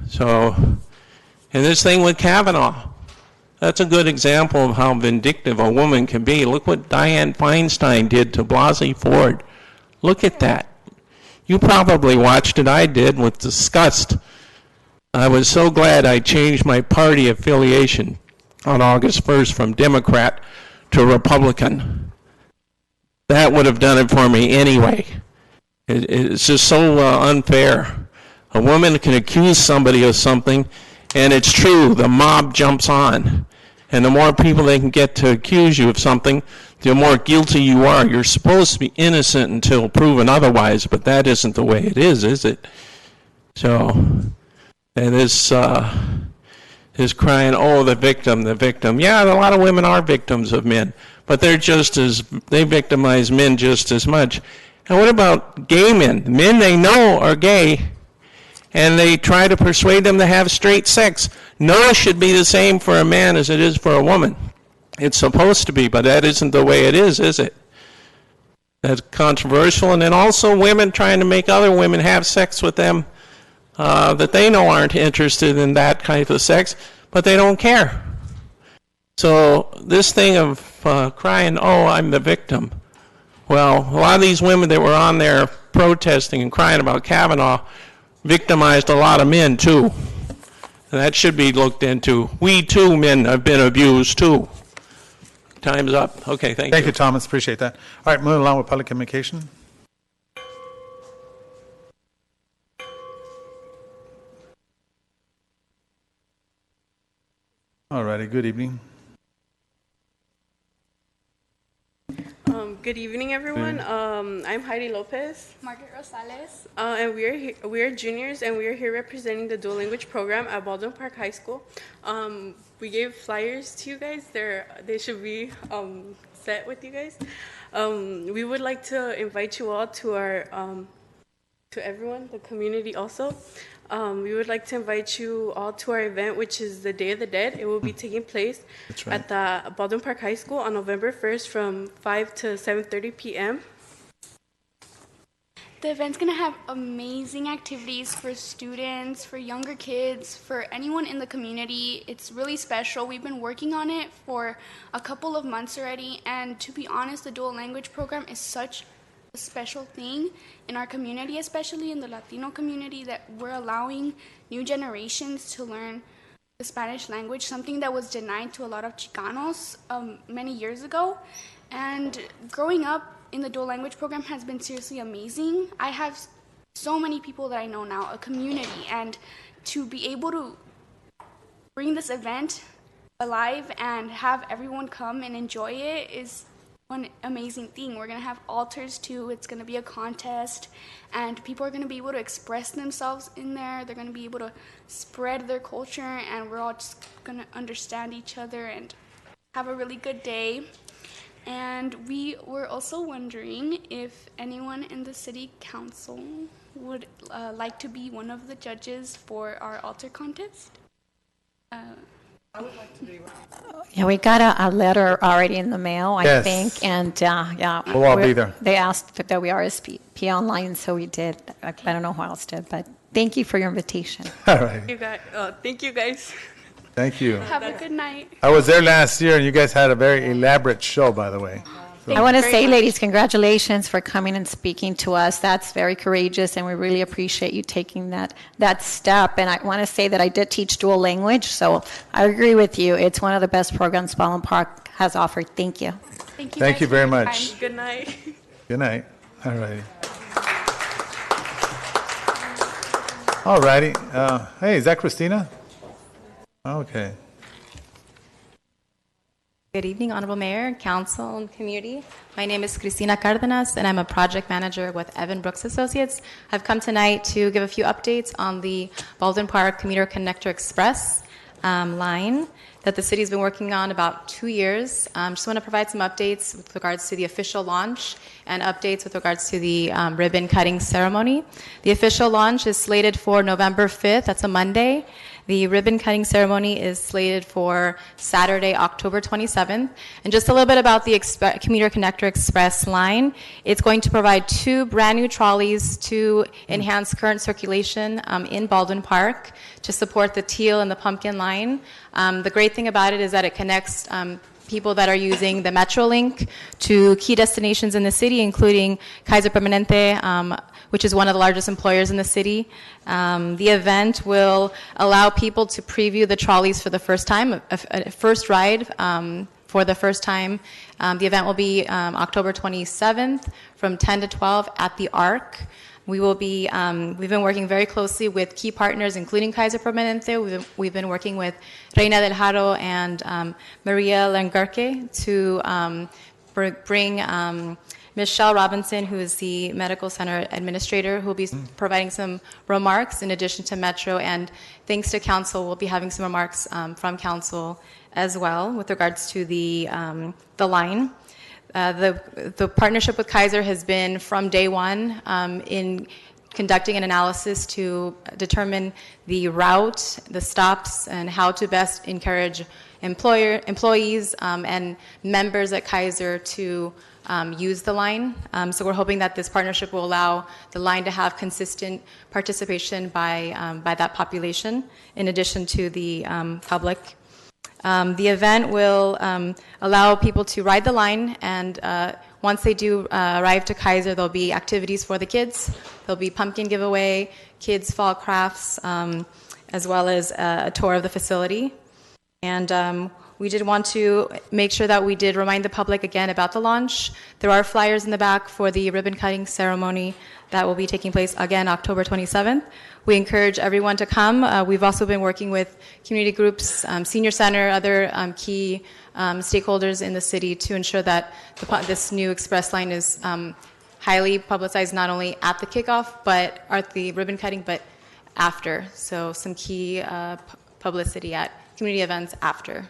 So, and this thing with Kavanaugh, that's a good example of how vindictive a woman can be. Look what Dianne Feinstein did to Blasey Ford. Look at that. You probably watched it. I did, with disgust. I was so glad I changed my party affiliation on August 1st from Democrat to Republican. That would have done it for me anyway. It's just so unfair. A woman can accuse somebody of something, and it's true, the mob jumps on. And the more people they can get to accuse you of something, the more guilty you are. You're supposed to be innocent until proven otherwise, but that isn't the way it is it? So, and this crying, oh, the victim. Yeah, a lot of women are victims of men, but they victimize men just as much. And what about gay men? Men they know are gay, and they try to persuade them to have straight sex. No, it should be the same for a man as it is for a woman. It's supposed to be, but that isn't the way it is it? That's controversial. And then also women trying to make other women have sex with them that they know aren't interested in that kind of sex, but they don't care. So this thing of crying, oh, I'm the victim. Well, a lot of these women that were on there protesting and crying about Kavanaugh victimized a lot of men, too. And that should be looked into. We, too, men have been abused, too. Time's up. Okay, thank you. Thank you, Thomas. Appreciate that. All right, moving along with public communication. All righty, good evening. Good evening, everyone. I'm Heidi Lopez. Margaret Rosales. And we are juniors, and we are here representing the dual language program at Baldwin Park High School. We gave flyers to you guys. They should be set with you guys. We would like to invite you all to our, to everyone, the community also. We would like to invite you all to our event, which is the Day of the Dead. It will be taking place at the Baldwin Park High School on November 1st from 5 to 7:30 p.m. The event's going to have amazing activities for students, for younger kids, for anyone in the community. It's really special. We've been working on it for a couple of months already, and to be honest, the dual language program is such a special thing in our community, especially in the Latino community, that we're allowing new generations to learn the Spanish language, something that was denied to a lot of Chicanos many years ago. And growing up in the dual language program has been seriously amazing. I have so many people that I know now, a community, and to be able to bring this event alive and have everyone come and enjoy it is one amazing thing. We're going to have altars too. It's going to be a contest, and people are going to be able to express themselves in there. They're going to be able to spread their culture, and we're all just going to understand each other and have a really good day. And we were also wondering if anyone in the city council would like to be one of the judges for our altar contest. I would like to be one. Yeah, we got a letter already in the mail, I Yes. think, and yeah. We'll all be there. They asked that we RSVP online, so we did. I don't know who else did, but thank you for your invitation. All right. Thank you, guys. Thank you. Have a good night. I was there last year, and you guys had a very elaborate show, by the way. I want to say, ladies, congratulations for coming and speaking to us. That's very courageous, and we really appreciate you taking that step. And I want to say that I did teach dual language, so I agree with you. It's one of the best programs Baldwin Park has offered. Thank you. Thank you very much. Good night. Good night. All righty. All righty. Hey, is that Christina? Okay. Good evening, Honorable Mayor, Council, and community. My name is Cristina Cardenas, and I'm a project manager with Evan Brooks Associates. I've come tonight to give a few updates on the Baldwin Park Commuter Connector Express. line that the city's been working on about 2 years. Just want to provide some updates with regards to the official launch and updates with regards to the ribbon cutting ceremony. The official launch is slated for November 5th. That's a Monday. The ribbon cutting ceremony is slated for Saturday, October 27th. And just a little bit about the Commuter Connector Express line. It's going to provide 2 brand new trolleys to enhance current circulation in Baldwin Park to support the teal and the pumpkin line. The great thing about it is that it connects people that are using the Metrolink to key destinations in the city, including Kaiser Permanente, which is one of the largest employers in the city. The event will allow people to preview the trolleys for the first time, a first ride for the first time. The event will be October 27th from 10 to 12 at the Arc. We will be, we've been working very closely with key partners, including Kaiser Permanente. We've been working with Reina del Jaro and Maria Langarque to bring Michelle Robinson, who is the Medical Center Administrator, who will be providing some remarks in addition to Metro. And thanks to Council, we'll be having some remarks from Council as well with regards to the line. The partnership with Kaiser has been from day one in conducting an analysis to determine the route, the stops, and how to best encourage employees and members at Kaiser to use the line. So we're hoping that this partnership will allow the line to have consistent participation by that population, in addition to the public. The event will allow people to ride the line, and once they do arrive to Kaiser, there'll be activities for the kids. There'll be pumpkin giveaway, kids' fall crafts, as well as a tour of the facility. And we did want to make sure that we did remind the public again about the launch. There are flyers in the back for the ribbon cutting ceremony that will be taking place again October 27th. We encourage everyone to come. We've also been working with community groups, senior center, other key stakeholders in the city to ensure that this new express line is highly publicized, not only at the kickoff, but at the ribbon cutting, but after. So some key publicity at community events after.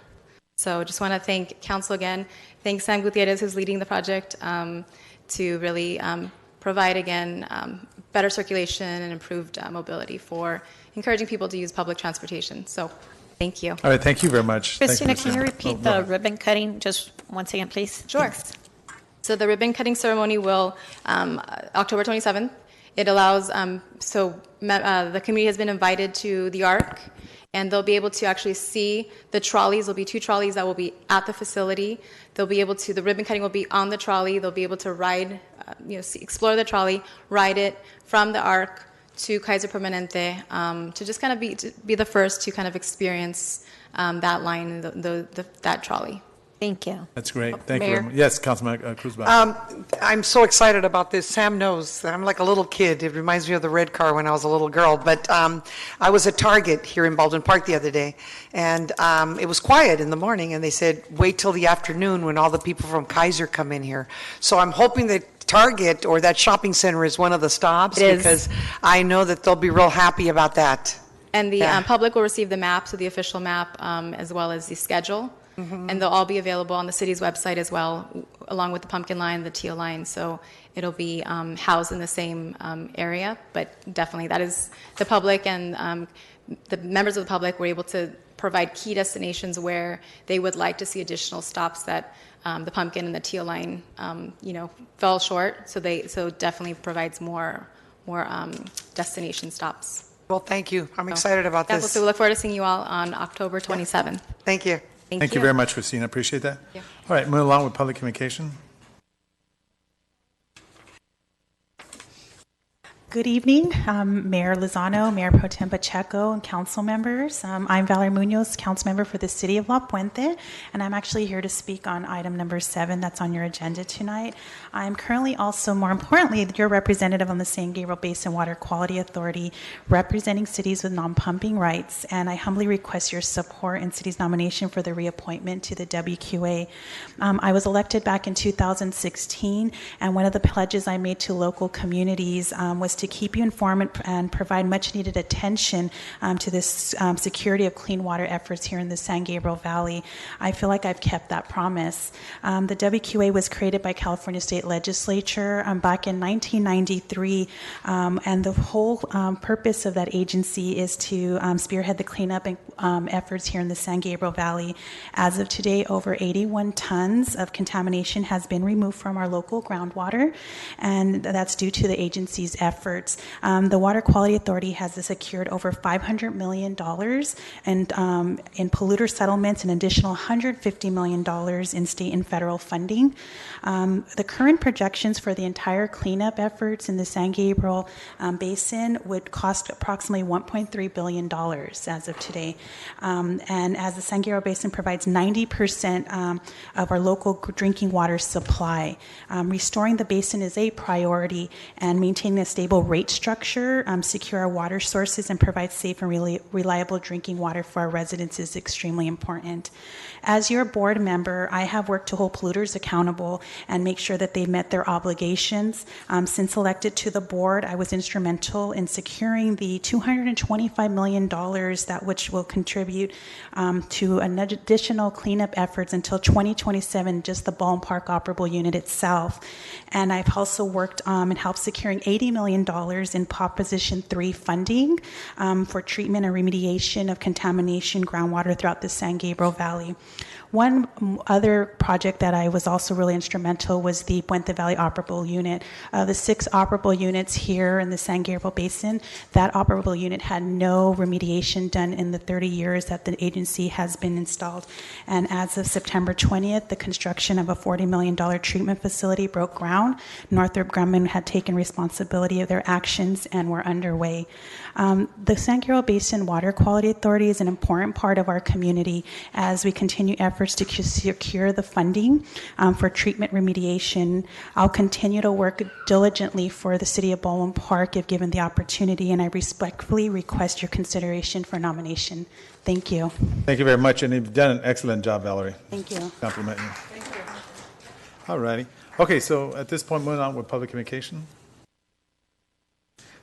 So just want to thank Council again. Thanks Sam Gutierrez, who's leading the project, to really provide, again, better circulation and improved mobility for encouraging people to use public transportation. So thank you. All right, thank you very much. Christina, can you repeat the ribbon cutting just once again, please? Sure. Thanks. So the ribbon cutting ceremony will, October 27th, it allows, the community has been invited to the Arc, and they'll be able to actually see the trolleys. There'll be 2 trolleys that will be at the facility. They'll be able to, the ribbon cutting will be on the trolley. They'll be able to ride, explore the trolley, ride it from the Arc to Kaiser Permanente, to just kind of be the first to kind of experience that line, that trolley. Thank you. That's great. Thank you Mayor? very much. Yes, Councilman Cruz-Bach. I'm so excited about this. Sam knows that I'm like a little kid. It reminds me of the red car when I was a little girl. But I was at Target here in Baldwin Park the other day, and it was quiet in the morning, and they said, wait till the afternoon when all the people from Kaiser come in here. So I'm hoping that Target or that shopping center is one of the stops, It is. because I know that they'll be real happy about that. And the Yeah. public will receive the map, so the official map, as well as the schedule. And they'll all be available on the city's website as well, along with the pumpkin line, the teal line. So it'll be housed in the same area. But definitely, that is the public, and the members of the public were able to provide key destinations where they would like to see additional stops that the pumpkin and the teal line, fell short. So definitely provides more destination stops. Well, thank you. I'm excited about Yeah, this. so we look forward to seeing you all on October 27th. Thank you. Thank you very much, Christina. Appreciate that. Yeah. All right, moving along with public communication. Good evening, Mayor Lozano, Mayor Pro Tem Pacheco, and council members. I'm Valerie Munoz, council member for the City of La Puente, and I'm actually here to speak on item number 7 that's on your agenda tonight. I'm currently also, more importantly, your representative on the San Gabriel Basin Water Quality Authority, representing cities with non-pumping rights, and I humbly request your support in city's nomination for the reappointment to the WQA. I was elected back in 2016, and one of the pledges I made to local communities was to to keep you informed and provide much-needed attention to this security of clean water efforts here in the San Gabriel Valley. I feel like I've kept that promise. The WQA was created by California State Legislature back in 1993, and the whole purpose of that agency is to spearhead the cleanup efforts here in the San Gabriel Valley. As of today, over 81 tons of contamination has been removed from our local groundwater, and that's due to the agency's efforts. The Water Quality Authority has secured over $500 million in polluter settlements and additional $150 million in state and federal funding. The current projections for the entire cleanup efforts in the San Gabriel Basin would cost approximately $1.3 billion as of today. And as the San Gabriel Basin provides 90% of our local drinking water supply, restoring the basin is a priority, and maintaining a stable rate structure, secure our water sources, and provide safe and reliable drinking water for our residents is extremely important. As your board member, I have worked to hold polluters accountable and make sure that they met their obligations. Since elected to the board, I was instrumental in securing the $225 million which will contribute to an additional cleanup efforts until 2027, just the Baldwin Park operable unit itself. And I've also worked and helped securing $80 million in Proposition 3 funding for treatment and remediation of contamination groundwater throughout the San Gabriel Valley. One other project that I was also really instrumental was the Puente Valley Operable Unit. The 6 operable units here in the San Gabriel Basin, that operable unit had no remediation done in the 30 years that the agency has been installed. And as of September 20th, the construction of a $40 million treatment facility broke ground. Northrop Grumman had taken responsibility of their actions and were underway. The San Gabriel Basin Water Quality Authority is an important part of our community as we continue efforts to secure the funding for treatment remediation. I'll continue to work diligently for the City of Baldwin Park if given the opportunity, and I respectfully request your consideration for nomination. Thank you. Thank you very much, and you've done an excellent job, Valerie. Thank you. Compliment you. Thank you. All righty. Okay, so at this point, moving on with public communication.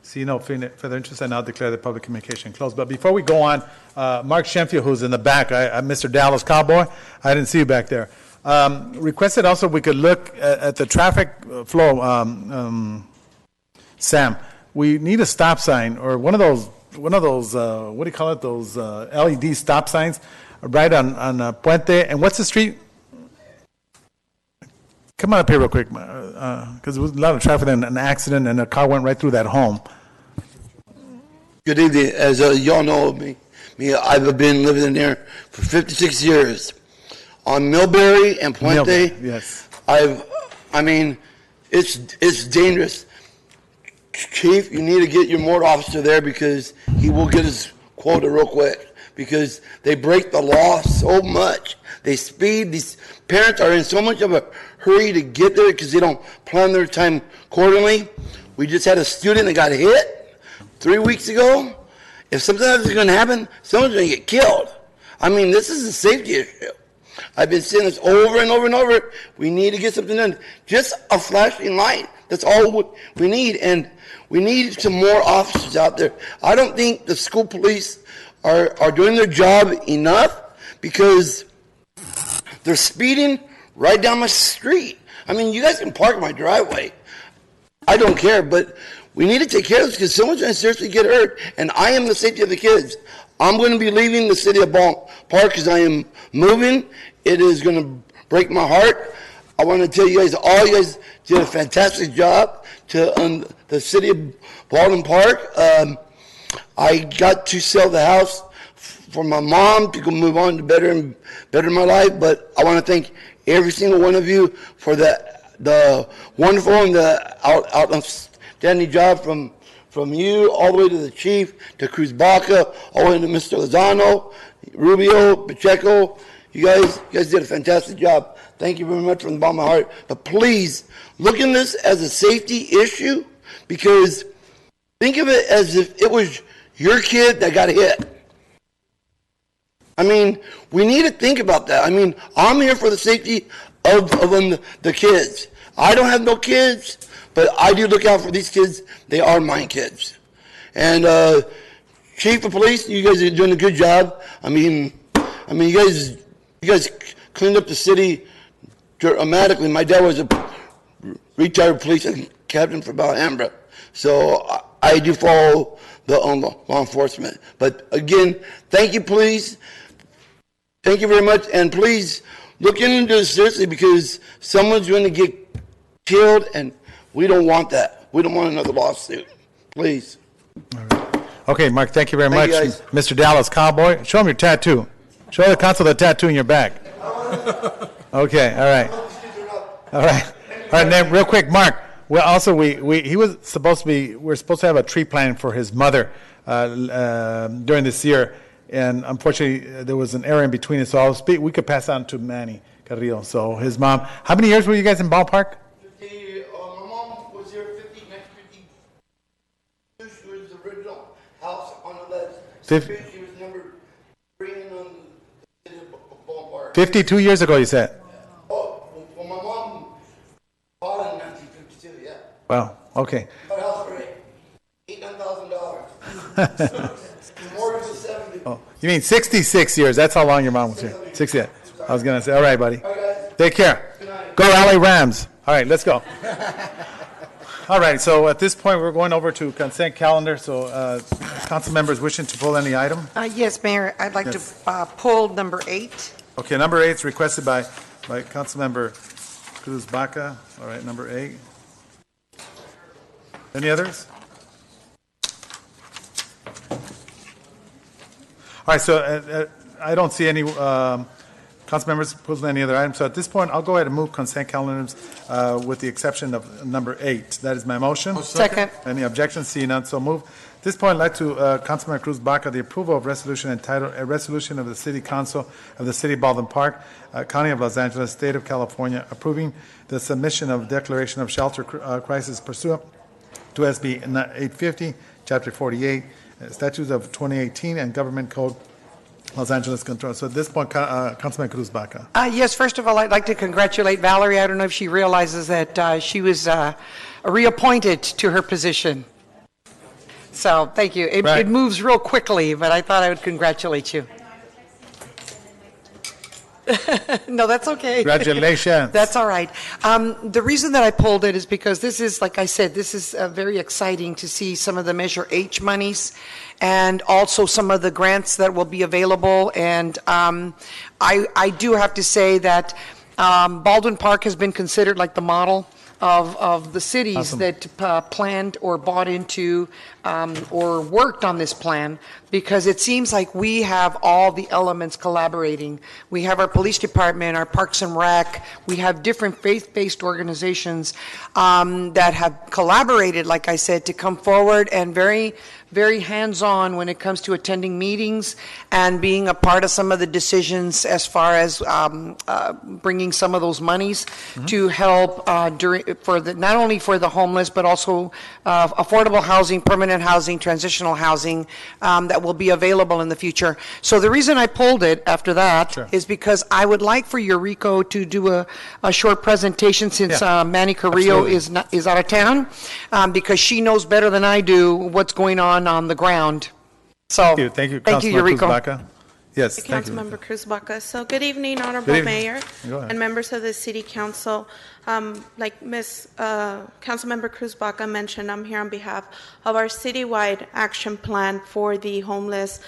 See no further interest, I now declare the public communication closed. But before we go on, Mark Shenfield, who's in the back, Mr. Dallas Cowboy, I didn't see you back there, requested also we could look at the traffic flow. Sam, we need a stop sign or one of those what do you call it? Those LED stop signs right on Puente. And what's the street? Come on up here real quick, because there was a lot of traffic and an accident, and a car went right through that home. Good evening. As y'all know me, I've been living in there for 56 years. On Millbury and Puente, yes. I mean, it's dangerous. Chief, you need to get your mortar officer there because he will get his quota real quick because they break the law so much. They speed. These parents are in so much of a hurry to get there because they don't plan their time accordingly. We just had a student that got hit 3 weeks ago. If something else is going to happen, someone's going to get killed. I mean, this is a safety issue. I've been saying this over and over and over. We need to get something done. Just a flashing light. That's all we need. And we need some more officers out there. I don't think the school police are doing their job enough because they're speeding right down my street. I mean, you guys can park in my driveway. I don't care, but we need to take care of this because someone's going to seriously get hurt, and I am the safety of the kids. I'm going to be leaving the City of Baldwin Park because I am moving. It is going to break my heart. I want to tell you guys, all you guys did a fantastic job to the City of Baldwin Park. I got to sell the house for my mom to move on to better my life, but I want to thank every single one of you for the wonderful and the outstanding job from you all the way to the chief, to Cruz Baca, all the way to Mr. Lozano, Rubio, Pacheco. You guys did a fantastic job. Thank you very much from the bottom of my heart. But please, look at this as a safety issue because think of it as if it was your kid that got hit. I mean, we need to think about that. I mean, I'm here for the safety of the kids. I don't have no kids, but I do look out for these kids. They are my kids. And Chief of Police, you guys are doing a good job. I mean, you guys cleaned up the city dramatically. My dad was a retired police captain for Alhambra, so I do follow the law enforcement. But again, thank you, please. Thank you very much, and please look into this seriously because someone's going to get killed, and we don't want that. We don't want another lawsuit. Please. Okay, Mark, thank you very Thank much. you, guys. Mr. Dallas Cowboy, show him your tattoo. Show the council the tattoo in your back. Okay, all right. All right. All right, now, real quick, Mark. Well, also, he was supposed to be, we're supposed to have a tree planting for his mother during this year, and unfortunately, there was an error in between it, so we could pass on to Manny Carrillo, so his mom. How many years were you guys in Ballpark? 50, my mom was here 50, next 50. She was the original house on the left. 50. She was number 3 in the city of Ballpark. 52 years ago, you said? Oh, well, my mom bought it in 1952, yeah. Wow, okay. Bought a house for $8,000. Mortgage was 70. Oh, you mean 66 years? That's how long your mom was here. 60. I was going to say, all right, buddy. Take care. Go LA Rams. All right, let's go. All right, so at this point, we're going over to consent calendar. So council members wishing to pull any item? Yes, Mayor, I'd like to pull number 8. Okay, number 8 is requested by Councilmember Cruz Baca. All right, number 8. Any others? All right, so I don't see any council members pulling any other items. So at this point, I'll go ahead and move consent calendars with the exception of number 8. That is my motion. Second. Any objections? Seeing none, so move. At this point, I'd like to Councilmember Cruz Baca the approval of resolution entitled "A Resolution of the City Council of the City of Baldwin Park, County of Los Angeles, State of California, approving the submission of declaration of shelter crisis pursuant to SB 850, Chapter 48, Statutes of 2018, and Government Code Los Angeles Control." So at this point, Councilman Cruz Baca. Yes, first of all, I'd like to congratulate Valerie. I don't know if she realizes that she was reappointed to her position. So thank you. It moves real quickly, but I thought I would congratulate you. No, that's okay. Congratulations. That's all right. The reason that I pulled it is because this is, like I said, this is very exciting to see some of the Measure H monies and also some of the grants that will be available. And I do have to say that Baldwin Park has been considered like the model of the cities Awesome. that planned or bought into or worked on this plan, because it seems like we have all the elements collaborating. We have our police department, our Parks and Rec, we have different faith-based organizations that have collaborated, like I said, to come forward and very hands-on when it comes to attending meetings and being a part of some of the decisions as far as bringing some of those monies to help not only for the homeless, but also affordable housing, permanent housing, transitional housing that will be available in the future. So the reason I pulled it after that is because I would like for Eureka to do a short presentation since Manny Carrillo is out of town, because she knows better than I do what's going on the ground. So Thank you, thank you, Councilmember Cruz Eureka. Baca. Yes, thank you. Councilmember Cruz Baca. So good evening, Honorable Good evening. Mayor Go ahead. and members of the City Council. Like Councilmember Cruz Baca mentioned, I'm here on behalf of our citywide action plan for the homelessness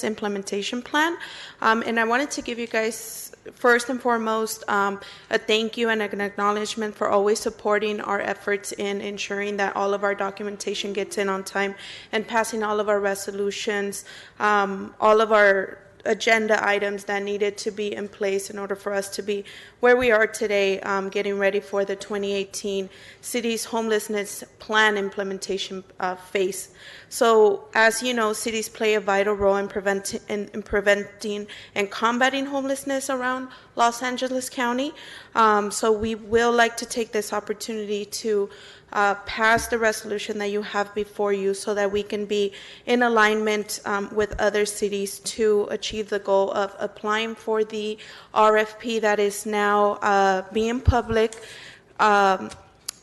implementation plan. And I wanted to give you guys, first and foremost, a thank you and an acknowledgement for always supporting our efforts in ensuring that all of our documentation gets in on time and passing all of our resolutions, all of our agenda items that needed to be in place in order for us to be where we are today, getting ready for the 2018 city's homelessness plan implementation phase. So, as you know, cities play a vital role in preventing and combating homelessness around Los Angeles County. So we will like to take this opportunity to pass the resolution that you have before you so that we can be in alignment with other cities to achieve the goal of applying for the RFP that is now being public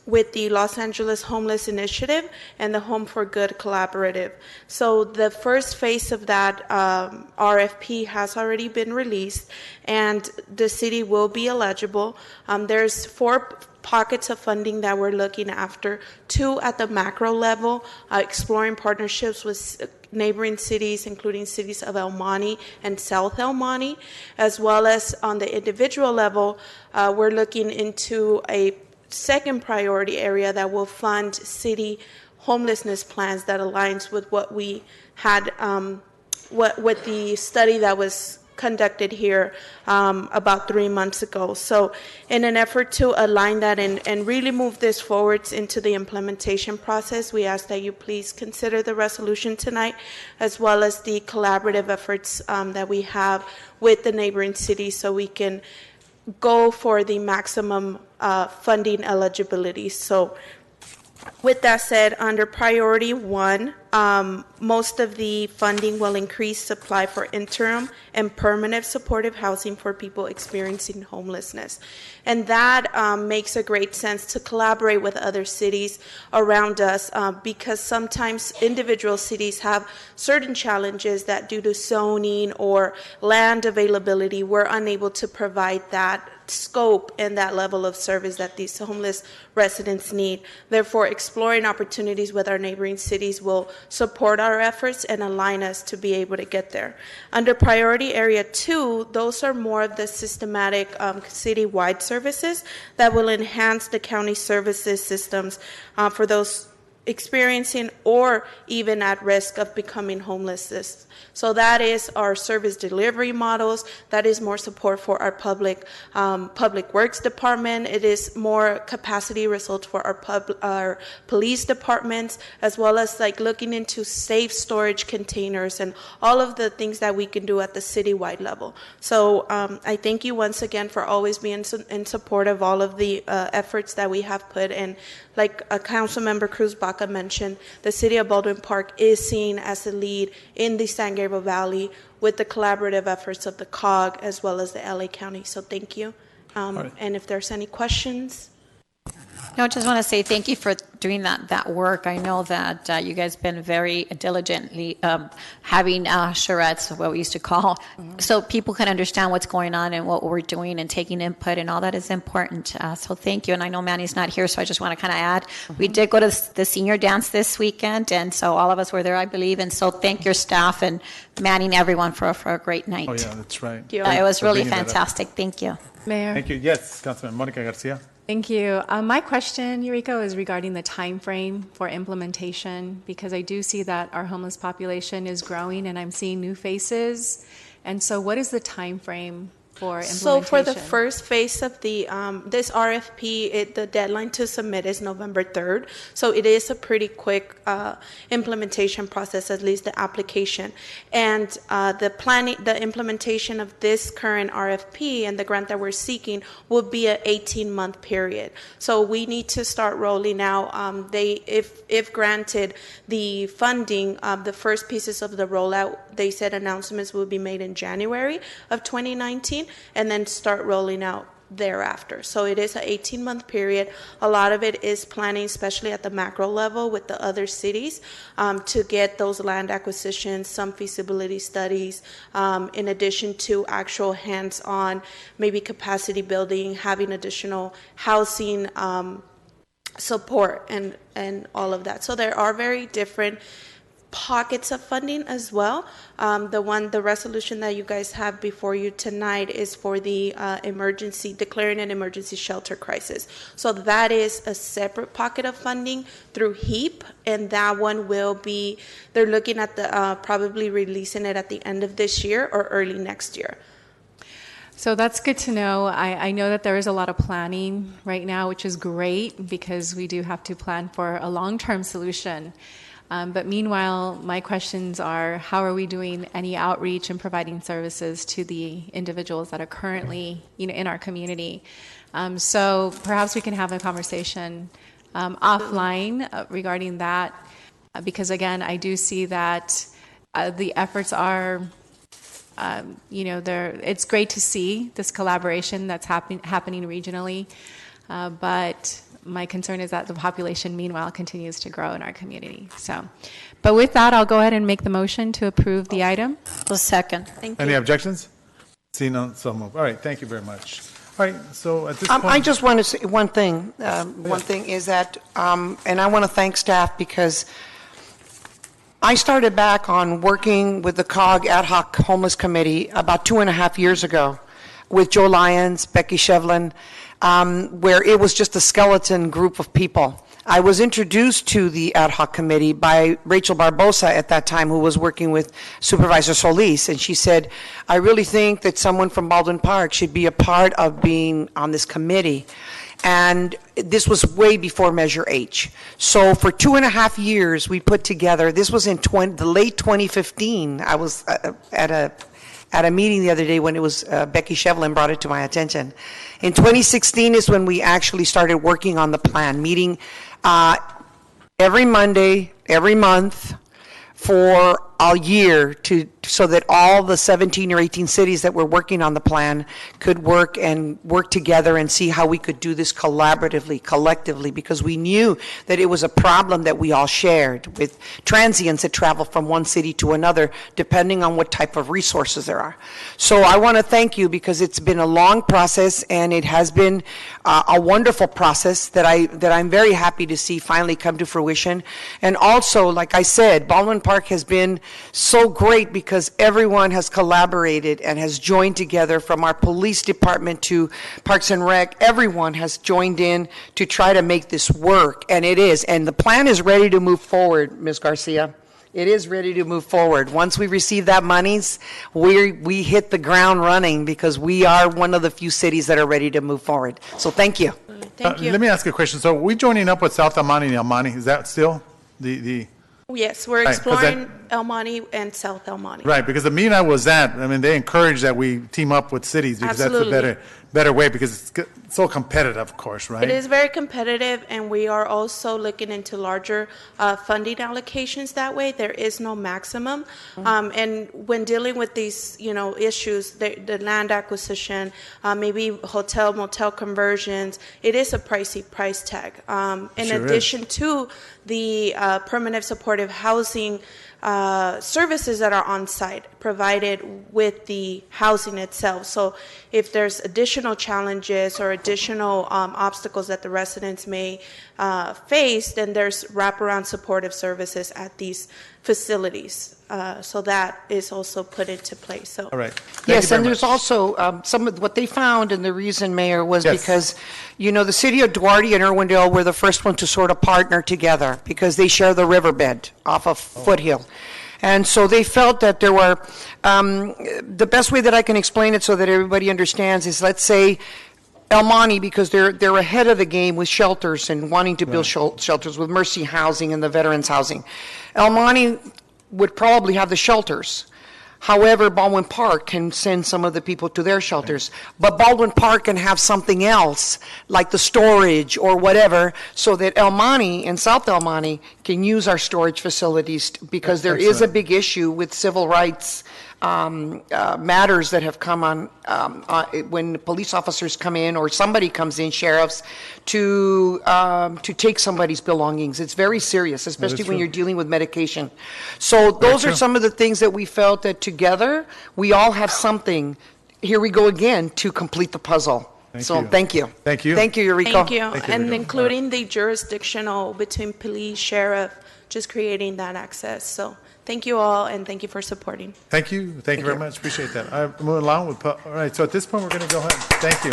with the Los Angeles Homeless Initiative and the Home for Good Collaborative. So the first phase of that RFP has already been released, and the city will be eligible. There's 4 pockets of funding that we're looking after, 2 at the macro level, exploring partnerships with neighboring cities, including cities of El Monte and South El Monte, as well as on the individual level, we're looking into a second priority area that will fund city homelessness plans that aligns with what we had, with the study that was conducted here about 3 months ago. So in an effort to align that and really move this forwards into the implementation process, we ask that you please consider the resolution tonight, as well as the collaborative efforts that we have with the neighboring cities so we can go for the maximum funding eligibility. So with that said, under priority 1, most of the funding will increase supply for interim and permanent supportive housing for people experiencing homelessness. And that makes a great sense to collaborate with other cities around us because sometimes individual cities have certain challenges that due to zoning or land availability, we're unable to provide that scope and that level of service that these homeless residents need. Therefore, exploring opportunities with our neighboring cities will support our efforts and align us to be able to get there. Under priority area 2, those are more of the systematic citywide services that will enhance the county services systems for those experiencing or even at risk of becoming homeless. So that is our service delivery models. That is more support for our public works department. It is more capacity results for our police departments, as well as like looking into safe storage containers and all of the things that we can do at the citywide level. So I thank you once again for always being in support of all of the efforts that we have put in. Like Councilmember Cruz Baca mentioned, the city of Baldwin Park is seen as the lead in the San Gabriel Valley with the collaborative efforts of the COG as well as the LA County. So thank you. Right. And if there's any questions. No, I just want to say thank you for doing that work. I know that you guys have been very diligently having charrettes, what we used to call, so people can understand what's going on and what we're doing and taking input and all that is important. So thank you. And I know Manny's not here, so I just want to kind of add, we did go to the senior dance this weekend, and so all of us were there, I believe. And so thank your staff and Manny and everyone for a great night. Oh, yeah, that's right. It was For really bringing that up. fantastic. Thank you. Mayor. Thank you. Yes, Councilman Monica Garcia. Thank you. My question, Yuriko, is regarding the time frame for implementation, because I do see that our homeless population is growing and I'm seeing new faces. And so what is the time frame for implementation? So for the first phase of the this RFP, the deadline to submit is November 3rd. So it is a pretty quick implementation process, at least the application. And the implementation of this current RFP and the grant that we're seeking will be an 18-month period. So we need to start rolling out. If granted the funding, the first pieces of the rollout, they said announcements will be made in January of 2019. And then start rolling out thereafter. So it is an 18-month period. A lot of it is planning, especially at the macro level with the other cities, to get those land acquisitions, some feasibility studies, in addition to actual hands-on, maybe capacity building, having additional housing support and all of that. So there are very different pockets of funding as well. The resolution that you guys have before you tonight is for the declaring an emergency shelter crisis. So that is a separate pocket of funding through HEAP, and that one they're looking at probably releasing it at the end of this year or early next year. So that's good to know. I know that there is a lot of planning right now, which is great because we do have to plan for a long-term solution. But meanwhile, my questions are, how are we doing any outreach and providing services to the individuals that are currently in our community? So perhaps we can have a conversation offline regarding that, because again, I do see that the efforts are, it's great to see this collaboration that's happening regionally, but my concern is that the population, meanwhile, continues to grow in our community. But with that, I'll go ahead and make the motion to approve the item. The second. Thank you. Any objections? See none, so moved. All right, thank you very much. All right, so at this point... I just want to say one thing. One thing is that, and I want to thank staff because I started back on working with the COG Ad Hoc Homeless Committee about 2.5 years ago with Joe Lyons, Becky Shevlin, where it was just a skeleton group of people. I was introduced to the ad hoc committee by Rachel Barbosa at that time, who was working with Supervisor Solis, and she said, I really think that someone from Baldwin Park should be a part of being on this committee. And this was way before Measure H. So for 2.5 years, we put together, this was in the late 2015, I was at a meeting the other day when it was Becky Shevlin brought it to my attention. In 2016 is when we actually started working on the plan, meeting every Monday, every month for a year so that all the 17 or 18 cities that were working on the plan could work together and see how we could do this collaboratively, collectively, because we knew that it was a problem that we all shared with transients that travel from one city to another, depending on what type of resources there are. So I want to thank you because it's been a long process and it has been a wonderful process that I'm very happy to see finally come to fruition. And also, like I said, Baldwin Park has been so great because everyone has collaborated and has joined together, from our police department to Parks and Rec. Everyone has joined in to try to make this work, and it is. And the plan is ready to move forward, Ms. Garcia. It is ready to move forward. Once we receive that monies, we hit the ground running because we are one of the few cities that are ready to move forward. So thank you. Thank you. Let me ask you a question. So we joining up with South El Monte and El Monte. Is that still the Yes, we're Right, 'cause exploring El Monte and South El Monte. right? Because the meeting I was at, I mean, they encourage that we team up with cities because Absolutely. that's the better way, because it's so competitive, of course, right? It is very competitive, and we are also looking into larger funding allocations that way. There is no maximum. And when dealing with these, issues, the land acquisition, maybe hotel, motel conversions, it is a pricey price tag. In Sure addition to the permanent supportive housing services that are on site provided with the housing itself. So if there's additional challenges or additional obstacles that the residents may face, then there's wraparound supportive services at these facilities. So that is also put into place. So All right. Yes, and there's also some of what they found, and the reason, Mayor, was Yes. because, the city of Duarte and Irwindale were the first one to sort of partner together because they share the riverbed off of Foothill. And so they felt that there were, the best way that I can explain it so that everybody understands is, let's say, El Monte, because they're ahead of the game with shelters and wanting to build shelters with Mercy Housing and the Veterans Housing. El Monte would probably have the shelters. However, Baldwin Park can send some of the people to their shelters. But Baldwin Park can have something else, like the storage or whatever, so that El Monte and South El Monte can use our storage facilities, because there is a big issue with civil rights matters that have come on when police officers come in or somebody comes in, sheriffs, to take somebody's belongings. It's very serious, especially when you're dealing with medication. So those are some of the things that we felt that together we all have something. Here we go again to complete the puzzle. Thank you. Thank you. Thank you, Eureka. Thank you. And including the jurisdictional between police, sheriff, just creating that access. So thank you all, and thank you for supporting. Thank you. Thank you very much. Appreciate that. All right, moving along with, all right, so at this point, we're going to go ahead. Thank you.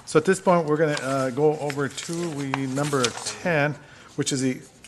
So at this point, we're going to go over to number 10, which is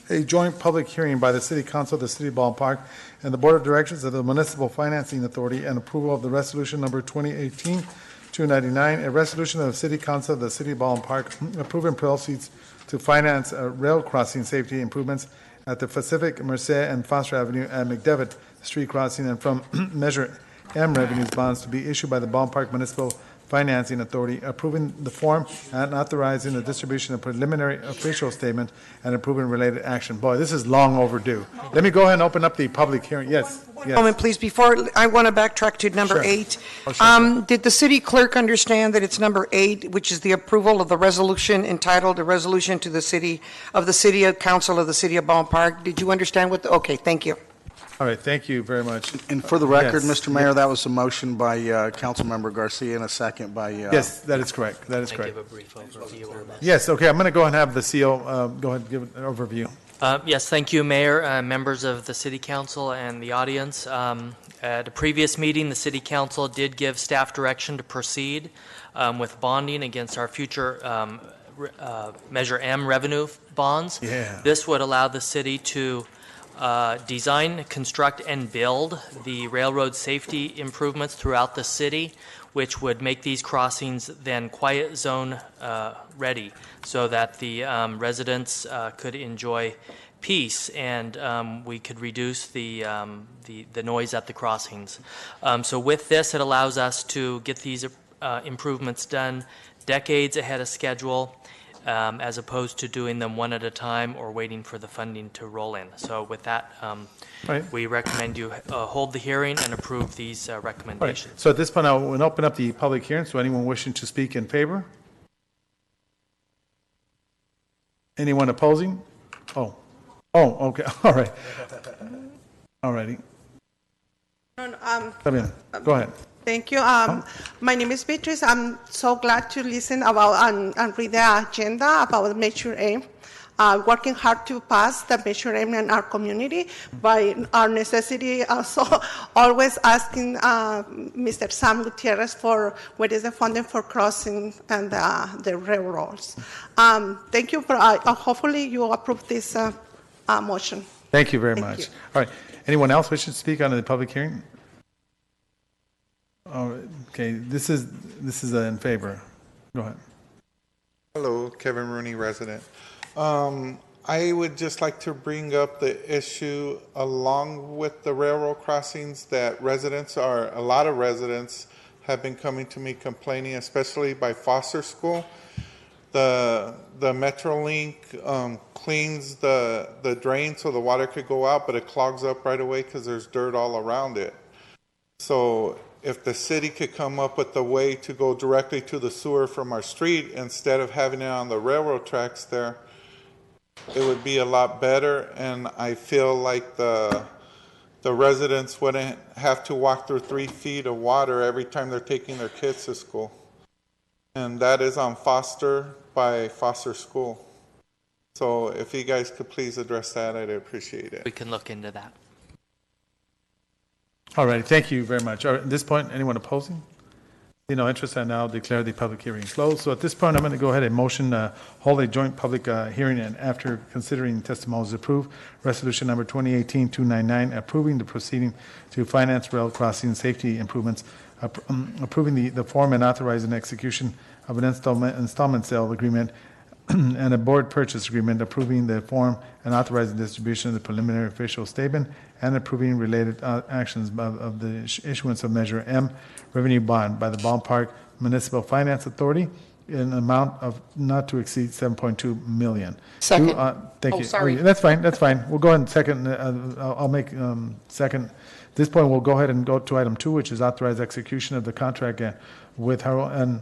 a joint public hearing by the City Council of the City of Baldwin Park and the Board of Directors of the Municipal Financing Authority, and approval of the resolution number 2018-299, a resolution of the City Council of the City of Baldwin Park approving proceeds to finance rail crossing safety improvements at the Pacific, Merced, and Foster Avenue and McDevitt Street crossing, and from Measure M revenues bonds to be issued by the Baldwin Park Municipal Financing Authority, approving the form and authorizing the distribution of preliminary official statement and approving related action. Boy, this is long overdue. Let me go ahead and open up the public hearing. Yes. Yes. Moment, please, before, I want to backtrack to number Sure. 8. Oh, sure. Did the city clerk understand that it's number 8, which is the approval of the resolution entitled, "A Resolution to the City of Council of the City of Baldwin Park"? Did you understand what, okay, thank you. All right, thank you very much. And for the record, Yes. Mr. Mayor, that was a motion by Councilmember Garcia and a second by... Yes, that is correct. That is Can I correct. give a brief overview on that? Yes, okay, I'm going to go ahead and have the CO go ahead and give an overview. Yes, thank you, Mayor, members of the City Council and the audience. At a previous meeting, the City Council did give staff direction to proceed with bonding against our future Measure M revenue bonds. Yeah. This would allow the city to design, construct, and build the railroad safety improvements throughout the city, which would make these crossings then quiet zone ready, so that the residents could enjoy peace and we could reduce the noise at the crossings. So with this, it allows us to get these improvements done decades ahead of schedule, as opposed to doing them one at a time or waiting for the funding to roll in. So with that, Right. we recommend you hold the hearing and approve these All right, recommendations. so at this point, I will open up the public hearing, so anyone wishing to speak in favor? Anyone opposing? Oh, okay, all right. All righty. Come in, go ahead. Thank you. My name is Beatrice. I'm so glad to listen about and read the agenda about Measure M. Working hard to pass the Measure M in our community by our necessity, also always asking Mr. Sam Gutierrez for what is the funding for crossing and the railroads. Thank you. For hopefully you approve this motion. Thank you very Thank much. you. All right, anyone else wishing to speak on the public hearing? Okay, this is in favor. Go ahead. Hello, Kevin Rooney, resident. I would just like to bring up the issue along with the railroad crossings that a lot of residents have been coming to me complaining, especially by Foster School. The Metrolink cleans the drain so the water could go out, but it clogs up right away because there's dirt all around it. So if the city could come up with a way to go directly to the sewer from our street instead of having it on the railroad tracks there, it would be a lot better, and I feel like the residents wouldn't have to walk through 3 feet of water every time they're taking their kids to school. And that is on Foster by Foster School. So if you guys could please address that, I'd appreciate it. We can look into that. All right, thank you very much. All right, at this point, anyone opposing? See no interest, I now declare the public hearing closed. So at this point, I'm going to go ahead and motion hold a joint public hearing, and after considering testimonies approved, resolution number 2018-299, approving the proceeding to finance rail crossing safety improvements, approving the form and authorizing execution of an installment sale agreement and a board purchase agreement, approving the form and authorizing distribution of the preliminary official statement, and approving related actions of the issuance of Measure M revenue bond by the Ballpark Municipal Finance Authority in an amount of not to exceed $7.2 million. Second. Thank Oh, you. sorry. That's fine. We'll go ahead and second. I'll make second. At this point, we'll go ahead and go to item 2, which is authorize execution of the contract with Harold and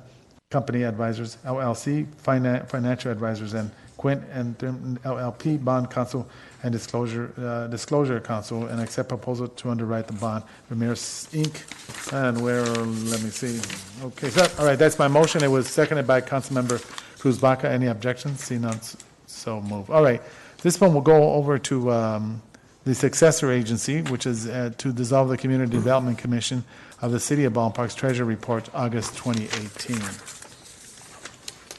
Company Advisors, LLC, Financial Advisors, and Quint and LLP, Bond Counsel and Disclosure Counsel, and accept proposal to underwrite the bond, Ramirez Inc. And let me see. Okay, so, all right, that's my motion. It was seconded by Councilmember Cruz Baca. Any objections? See none, so move. All right, this one will go over to the successor agency, which is to dissolve the Community Development Commission of the City of Baldwin Park's Treasury Report, August 2018.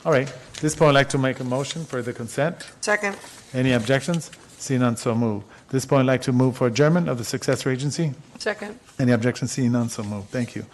All right, at this point, I'd like to make a motion for the consent. Second. Any objections? See none, so move. At this point, I'd like to move for adjournment of the successor agency. Second. Any objection? Seeing none, so moved. Thank you.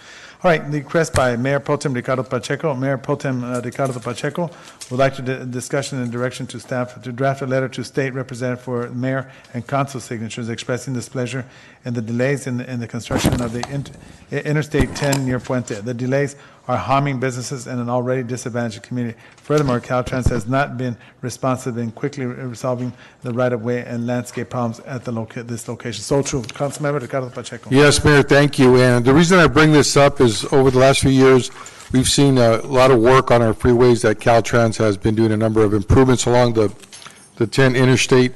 All right, the request by Mayor Pro Tem Ricardo Pacheco. Mayor Pro Tem Ricardo Pacheco would like to discussion and direction to staff to draft a letter to state representative for mayor and council signatures expressing displeasure in the delays in the construction of the Interstate 10 near Puente. The delays are harming businesses and an already disadvantaged community. Furthermore, Caltrans has not been responsive in quickly resolving the right-of-way and landscape problems at this location. So true. Councilmember Ricardo Pacheco. Yes, Mayor, thank you. And the reason I bring this up is over the last few years, we've seen a lot of work on our freeways that Caltrans has been doing a number of improvements along the 10 interstate.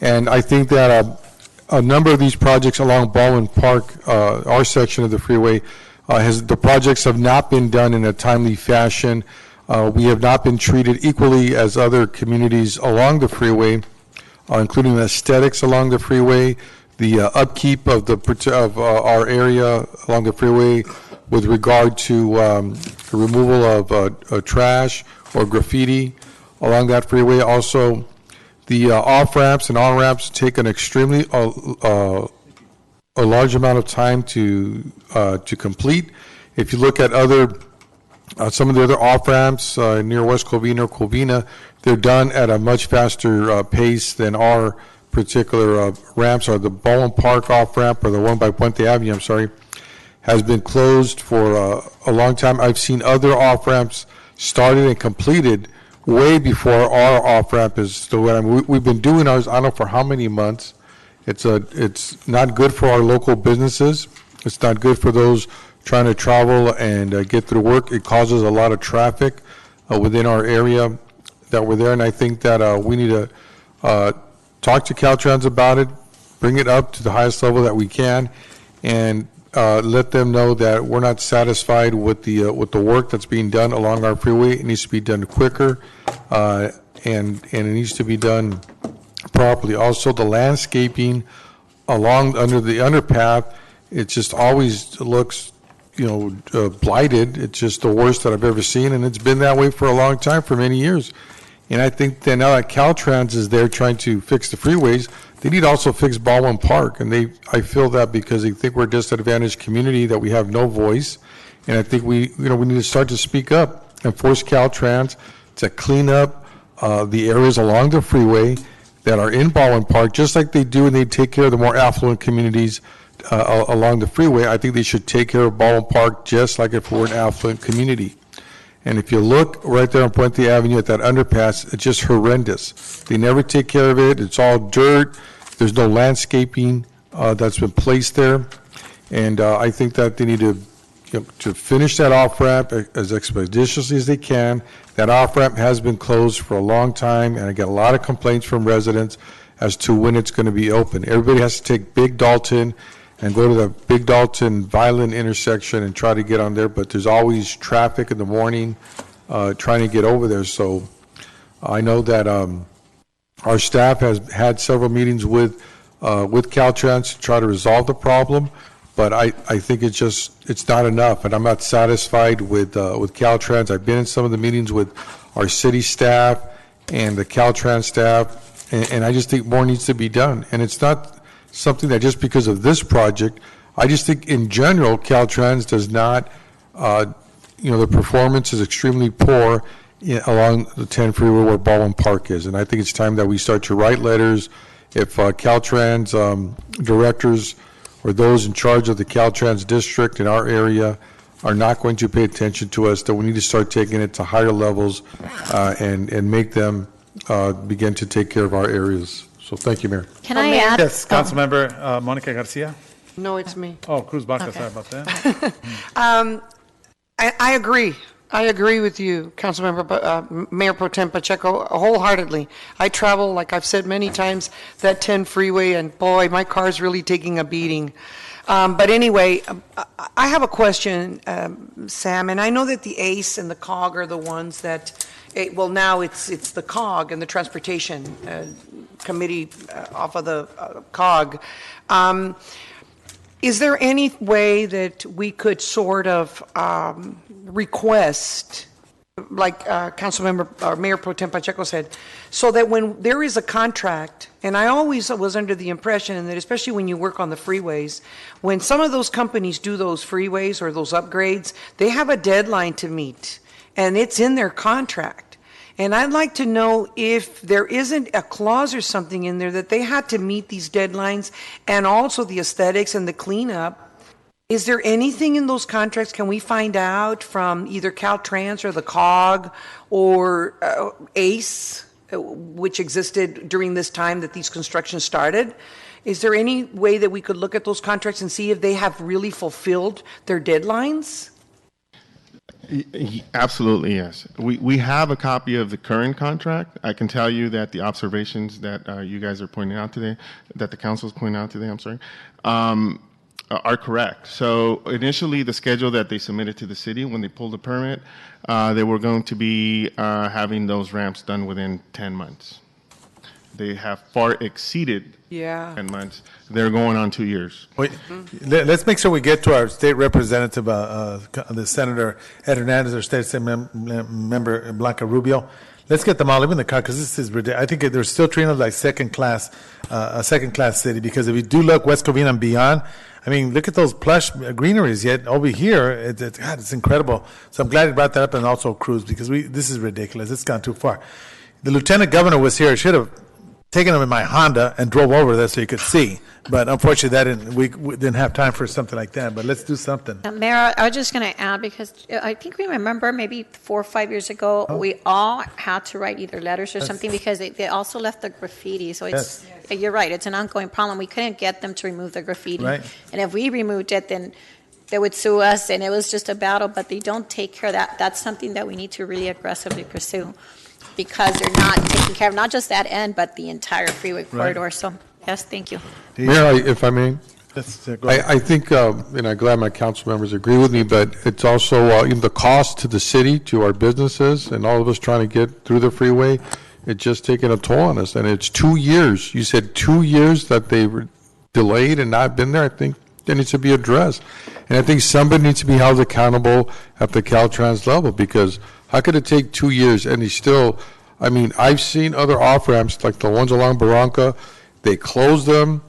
And I think that a number of these projects along Baldwin Park, our section of the freeway, the projects have not been done in a timely fashion. We have not been treated equally as other communities along the freeway, including the aesthetics along the freeway, the upkeep of our area along the freeway with regard to the removal of trash or graffiti along that freeway. Also, the off-ramps and on-ramps take an extremely a large amount of time to complete. If you look at some of the other off-ramps near West Covina or Covina, they're done at a much faster pace than our particular ramps. Or the Baldwin Park off-ramp, or the one by Puente Avenue, I'm sorry, has been closed for a long time. I've seen other off-ramps started and completed way before our off-ramp is still. We've been doing ours, I don't know for how many months. It's not good for our local businesses. It's not good for those trying to travel and get through work. It causes a lot of traffic within our area that we're there, and I think that we need to talk to Caltrans about it, bring it up to the highest level that we can, and let them know that we're not satisfied with the work that's being done along our freeway. It needs to be done quicker, and it needs to be done properly. Also, the landscaping under the underpath, it just always looks, blighted. It's just the worst that I've ever seen, and it's been that way for a long time, for many years. And I think that now that Caltrans is there trying to fix the freeways, they need to also fix Baldwin Park. And I feel that because they think we're a disadvantaged community, that we have no voice. And I think we need to start to speak up and force Caltrans to clean up the areas along the freeway that are in Baldwin Park, just like they do, and they take care of the more affluent communities along the freeway. I think they should take care of Baldwin Park just like if we're an affluent community. And if you look right there on Puente Avenue at that underpass, it's just horrendous. They never take care of it. It's all dirt. There's no landscaping that's been placed there. And I think that they need to finish that off-ramp as expeditiously as they can. That off-ramp has been closed for a long time, and I get a lot of complaints from residents as to when it's going to be open. Everybody has to take Big Dalton and go to the Big Dalton Violent intersection and try to get on there, but there's always traffic in the morning trying to get over there. So I know that our staff has had several meetings with Caltrans to try to resolve the problem, but I think it's not enough, and I'm not satisfied with Caltrans. I've been in some of the meetings with our city staff and the Caltrans staff, and I just think more needs to be done. And it's not something that just because of this project, I just think in general Caltrans does not, the performance is extremely poor along the 10 freeway where Baldwin Park is. And I think it's time that we start to write letters. If Caltrans directors or those in charge of the Caltrans district in our area are not going to pay attention to us, that we need to start taking it to higher levels and make them begin to take care of our areas. So thank you, Mayor. Can I add? Yes, Councilmember Monica Garcia. No, it's me. Oh, Cruz Baca, Okay. sorry about that. I agree. I agree with you, Councilmember Mayor Pro Tem Pacheco, wholeheartedly. I travel, like I've said many times, that 10 freeway, and boy, my car's really taking a beating. But anyway, I have a question, Sam, and I know that the ACE and the COG are the ones that, now it's the COG and the Transportation Committee off of the COG. Is there any way that we could sort of request like Councilmember or Mayor Pro Tem Pacheco said, so that when there is a contract, and I always was under the impression that especially when you work on the freeways, when some of those companies do those freeways or those upgrades, they have a deadline to meet, and it's in their contract. And I'd like to know if there isn't a clause or something in there that they had to meet these deadlines and also the aesthetics and the cleanup. Is there anything in those contracts, can we find out from either Caltrans or the COG or ACE, which existed during this time that these constructions started? Is there any way that we could look at those contracts and see if they have really fulfilled their deadlines? Absolutely, yes. We have a copy of the current contract. I can tell you that the observations that you guys are pointing out today, that the council is pointing out today, I'm sorry, are correct. So initially, the schedule that they submitted to the city when they pulled the permit, they were going to be having those ramps done within 10 months. They have far exceeded 10 months. They're going on 2 years. Wait, let's make sure we get to our state representative, the Senator Ed Hernandez, or state member Blanca Rubio. Let's get them all in the car because this is ridiculous. I think they're still treating us like a second-class city, because if you do look West Covina and beyond, I mean, look at those plush greeneries. Yet over here, God, it's incredible. So I'm glad you brought that up, and also Cruz, because this is ridiculous. It's gone too far. The lieutenant governor was here. I should have taken him in my Honda and drove over there so you could see. But unfortunately, we didn't have time for something like that. But let's do something. Mayor, I was just going to add, because I think we remember maybe 4 or 5 years ago, we all had to write either letters or something, because they also left the graffiti. So it's you're right, it's an ongoing problem. We couldn't get them to remove the graffiti. Right. And if we removed it, then they would sue us, and it was just a battle. But they don't take care of that. That's something that we need to really aggressively pursue, because they're not taking care of not just that end, but the entire freeway corridor. So, yes, thank you. Mayor, if I may, I think, and I'm glad my council members agree with me, but it's also the cost to the city, to our businesses, and all of us trying to get through the freeway, it's just taking a toll on us. And it's 2 years. You said 2 years that they were delayed and not been there. I think that needs to be addressed. And I think somebody needs to be held accountable at the Caltrans level, because how could it take 2 years and they still, I mean, I've seen other off-ramps like the ones along Barranca, they closed them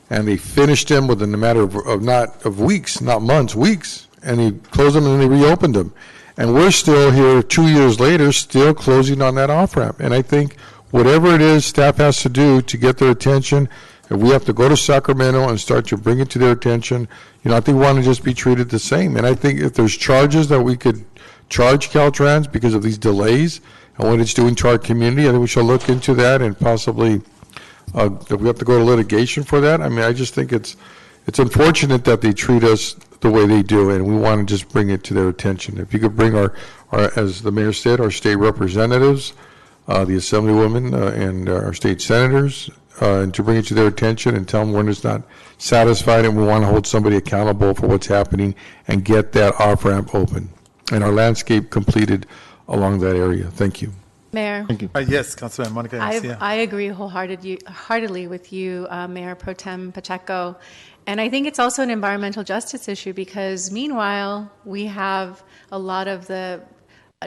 and they finished them within a matter of weeks, not months, weeks, and they closed them and then they reopened them. And we're still here 2 years later, still closing on that off-ramp. And I think whatever it is staff has to do to get their attention, if we have to go to Sacramento and start to bring it to their attention, I think we want to just be treated the same. And I think if there's charges that we could charge Caltrans because of these delays and what it's doing to our community, I think we should look into that, and possibly if we have to go to litigation for that. I mean, I just think it's unfortunate that they treat us the way they do, and we want to just bring it to their attention. If you could bring our as the mayor said, our state representatives, the assemblywomen, and our state senators, and to bring it to their attention and tell them when it's not satisfied, and we want to hold somebody accountable for what's happening and get that off-ramp open and our landscape completed along that area. Thank you. Mayor. Thank you. Yes, Councilman Monica Garcia. I agree wholeheartedly with you, Mayor Pro Tem Pacheco. And I think it's also an environmental justice issue, because meanwhile, we have a lot of the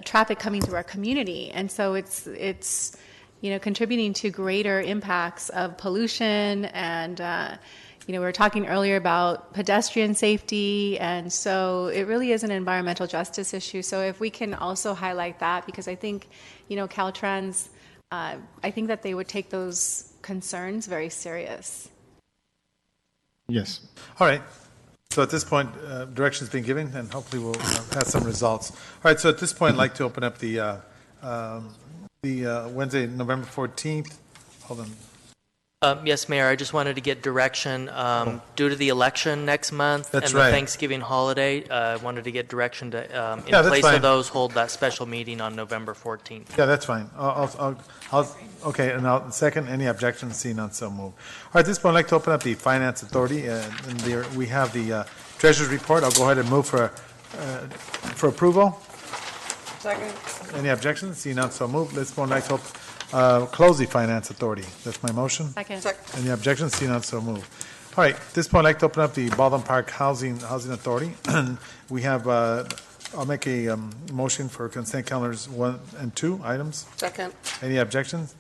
traffic coming through our community. And so it's contributing to greater impacts of pollution. And, we were talking earlier about pedestrian safety. And so it really is an environmental justice issue. So if we can also highlight that, because I think, Caltrans, I think that they would take those concerns very serious. Yes. All right. So at this point, direction's been given, and hopefully we'll have some results. All right. So at this point, I'd like to open up the Wednesday, November 14th. Hold on. Yes, Mayor, I just wanted to get direction. Due to the election next month and the Thanksgiving holiday, I wanted to get direction to, in place of those, hold that special meeting on November 14th. Yeah, that's fine. Okay, and I'll second. Any objections? Seeing none, so moved. All right, at this point, I'd like to open up the Finance Authority. And there we have the Treasurer's Report. I'll go ahead and move for approval. Second. Any objections? Seeing none, so moved. Let's go next. Close the Finance Authority. That's my motion. Second. Any objections? Seeing none, so moved. All right. At this point, I'd like to open up the Baldwin Park Housing Authority. We have I'll make a motion for consent calendars 1 and 2 items. Second. Any objections?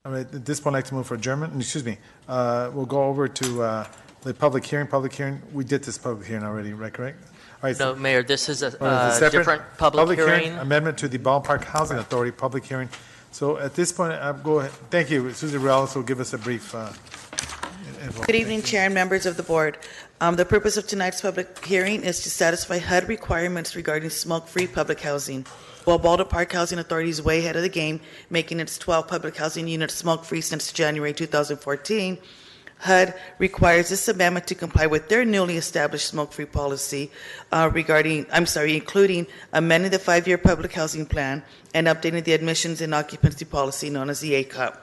All right, at this point, I'd like to move for adjournment. Excuse me. We'll go over to the public hearing. Public hearing, we did this public hearing already, right, correct? All right. No, Mayor, this is a separate different public hearing. Amendment to the Ballpark Housing Authority, public hearing. So at this point, I'll go ahead. Thank you. Susie Reales will give us a brief info. Good evening, Chair and members of the board. The purpose of tonight's public hearing is to satisfy HUD requirements regarding smoke-free public housing. While Baldwin Park Housing Authority is way ahead of the game, making its 12 public housing units smoke-free since January 2014, HUD requires this amendment to comply with their newly established smoke-free policy including amending the 5-year public housing plan and updating the admissions and occupancy policy known as the ACOP.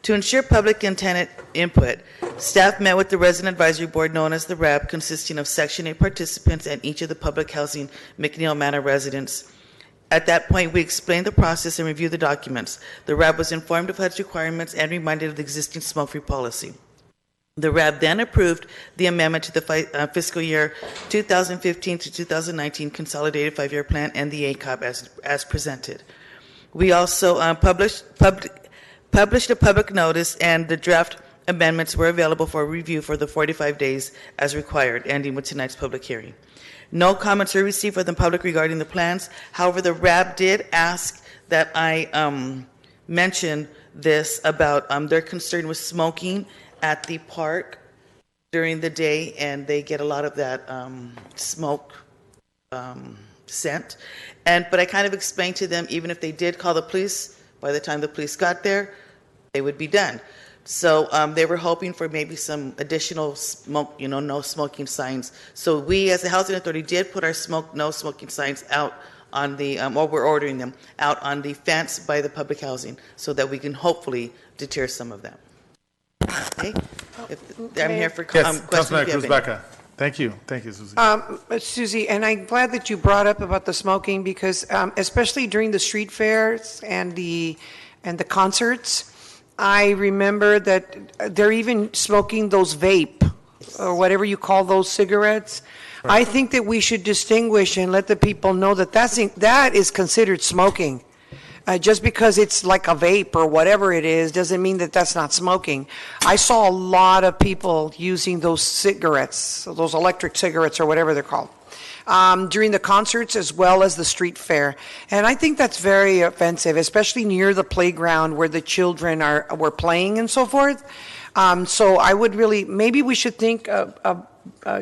To ensure public and tenant input, staff met with the Resident Advisory Board known as the RAB, consisting of Section 8 participants and each of the public housing McNeil Manor residents. At that point, we explained the process and reviewed the documents. The RAB was informed of HUD's requirements and reminded of the existing smoke-free policy. The RAB then approved the amendment to the fiscal year 2015 to 2019 Consolidated 5-Year Plan and the ACOP as presented. We also published a public notice, and the draft amendments were available for review for the 45 days as required, ending with tonight's public hearing. No comments were received from the public regarding the plans. However, the RAB did ask that I mention this about their concern with smoking at the park during the day, and they get a lot of that smoke scent. But I kind of explained to them, even if they did call the police, by the time the police got there, they would be done. So they were hoping for maybe some additional smoke, no smoking signs. So we, as the Housing Authority, did put our no smoking signs out on the, or we're ordering them, out on the fence by the public housing so that we can hopefully deter some of them. Okay? I'm here for Yes, questions. Councilman if you have any. Cruz-Baca. Thank you, Susie. Susie, and I'm glad that you brought up about the smoking because especially during the street fairs and the concerts, I remember that they're even smoking those vape or whatever you call those cigarettes. Right. I think that we should distinguish and let the people know that that is considered smoking. Just because it's like a vape or whatever it is doesn't mean that that's not smoking. I saw a lot of people using those cigarettes, those electric cigarettes or whatever they're called, during the concerts as well as the street fair. And I think that's very offensive, especially near the playground where the children were playing and so forth. So I would really, maybe we should think of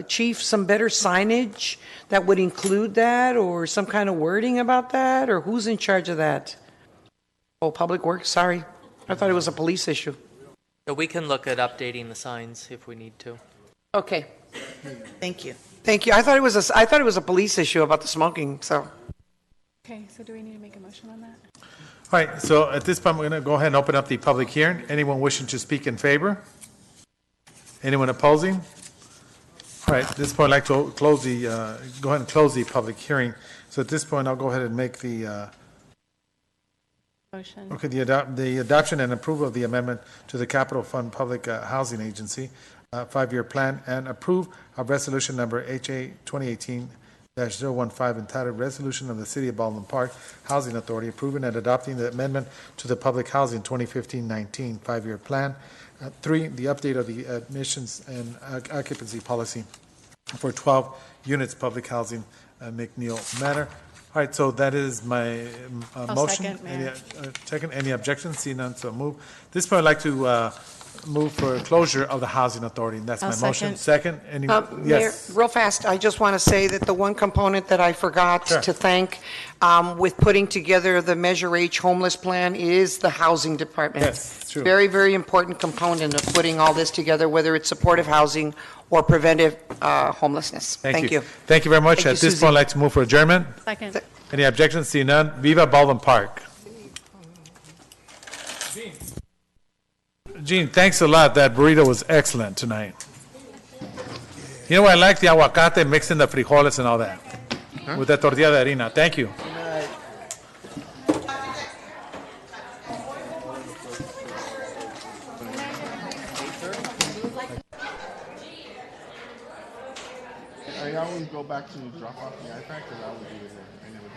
Chief, some better signage that would include that or some kind of wording about that, or who's in charge of that? Oh, Public Works, sorry. I thought it was a police issue. So we can look at updating the signs if we need to. Okay. Thank you. Thank you. I thought it was a police issue about the smoking, so. Okay, so do we need to make a motion on that? All right, so at this point, we're going to go ahead and open up the public hearing. Anyone wishing to speak in favor? Anyone opposing? All right, at this point, I'd like to go ahead and close the public hearing. So at this point, I'll go ahead and make the motion. Okay, the adoption and approval of the amendment to the Capital Fund Public Housing Agency 5-year plan, and approve of resolution number HA 2018-015 entitled Resolution of the City of Baldwin Park Housing Authority approving and adopting the amendment to the Public Housing 2015-19 5-year plan. 3, the update of the admissions and occupancy policy for 12 units public housing McNeil Manor. All right, so that is my motion. Second, Mayor. Second, any objections? See none, so move. This point, I'd like to move for closure of the housing authority. That's my motion. Second, any? Mayor, real fast, I just want to say that the one component that I forgot to thank with putting together the Measure H homeless plan is the housing department. Yes, true. Very, very important component of putting all this together, whether it's supportive housing or preventive homelessness. Thank you. Thank you very much. Thank At you, this point, I'd like to move for adjournment. Second. Any objections? See none. Viva Baldwin Park. Gene, thanks a lot. That burrito was excellent tonight. You know what I like? The aguacate mixed in the frijoles and all that. With the tortilla de harina. Thank you. always go back to drop off the iPad because I always leave it there. I never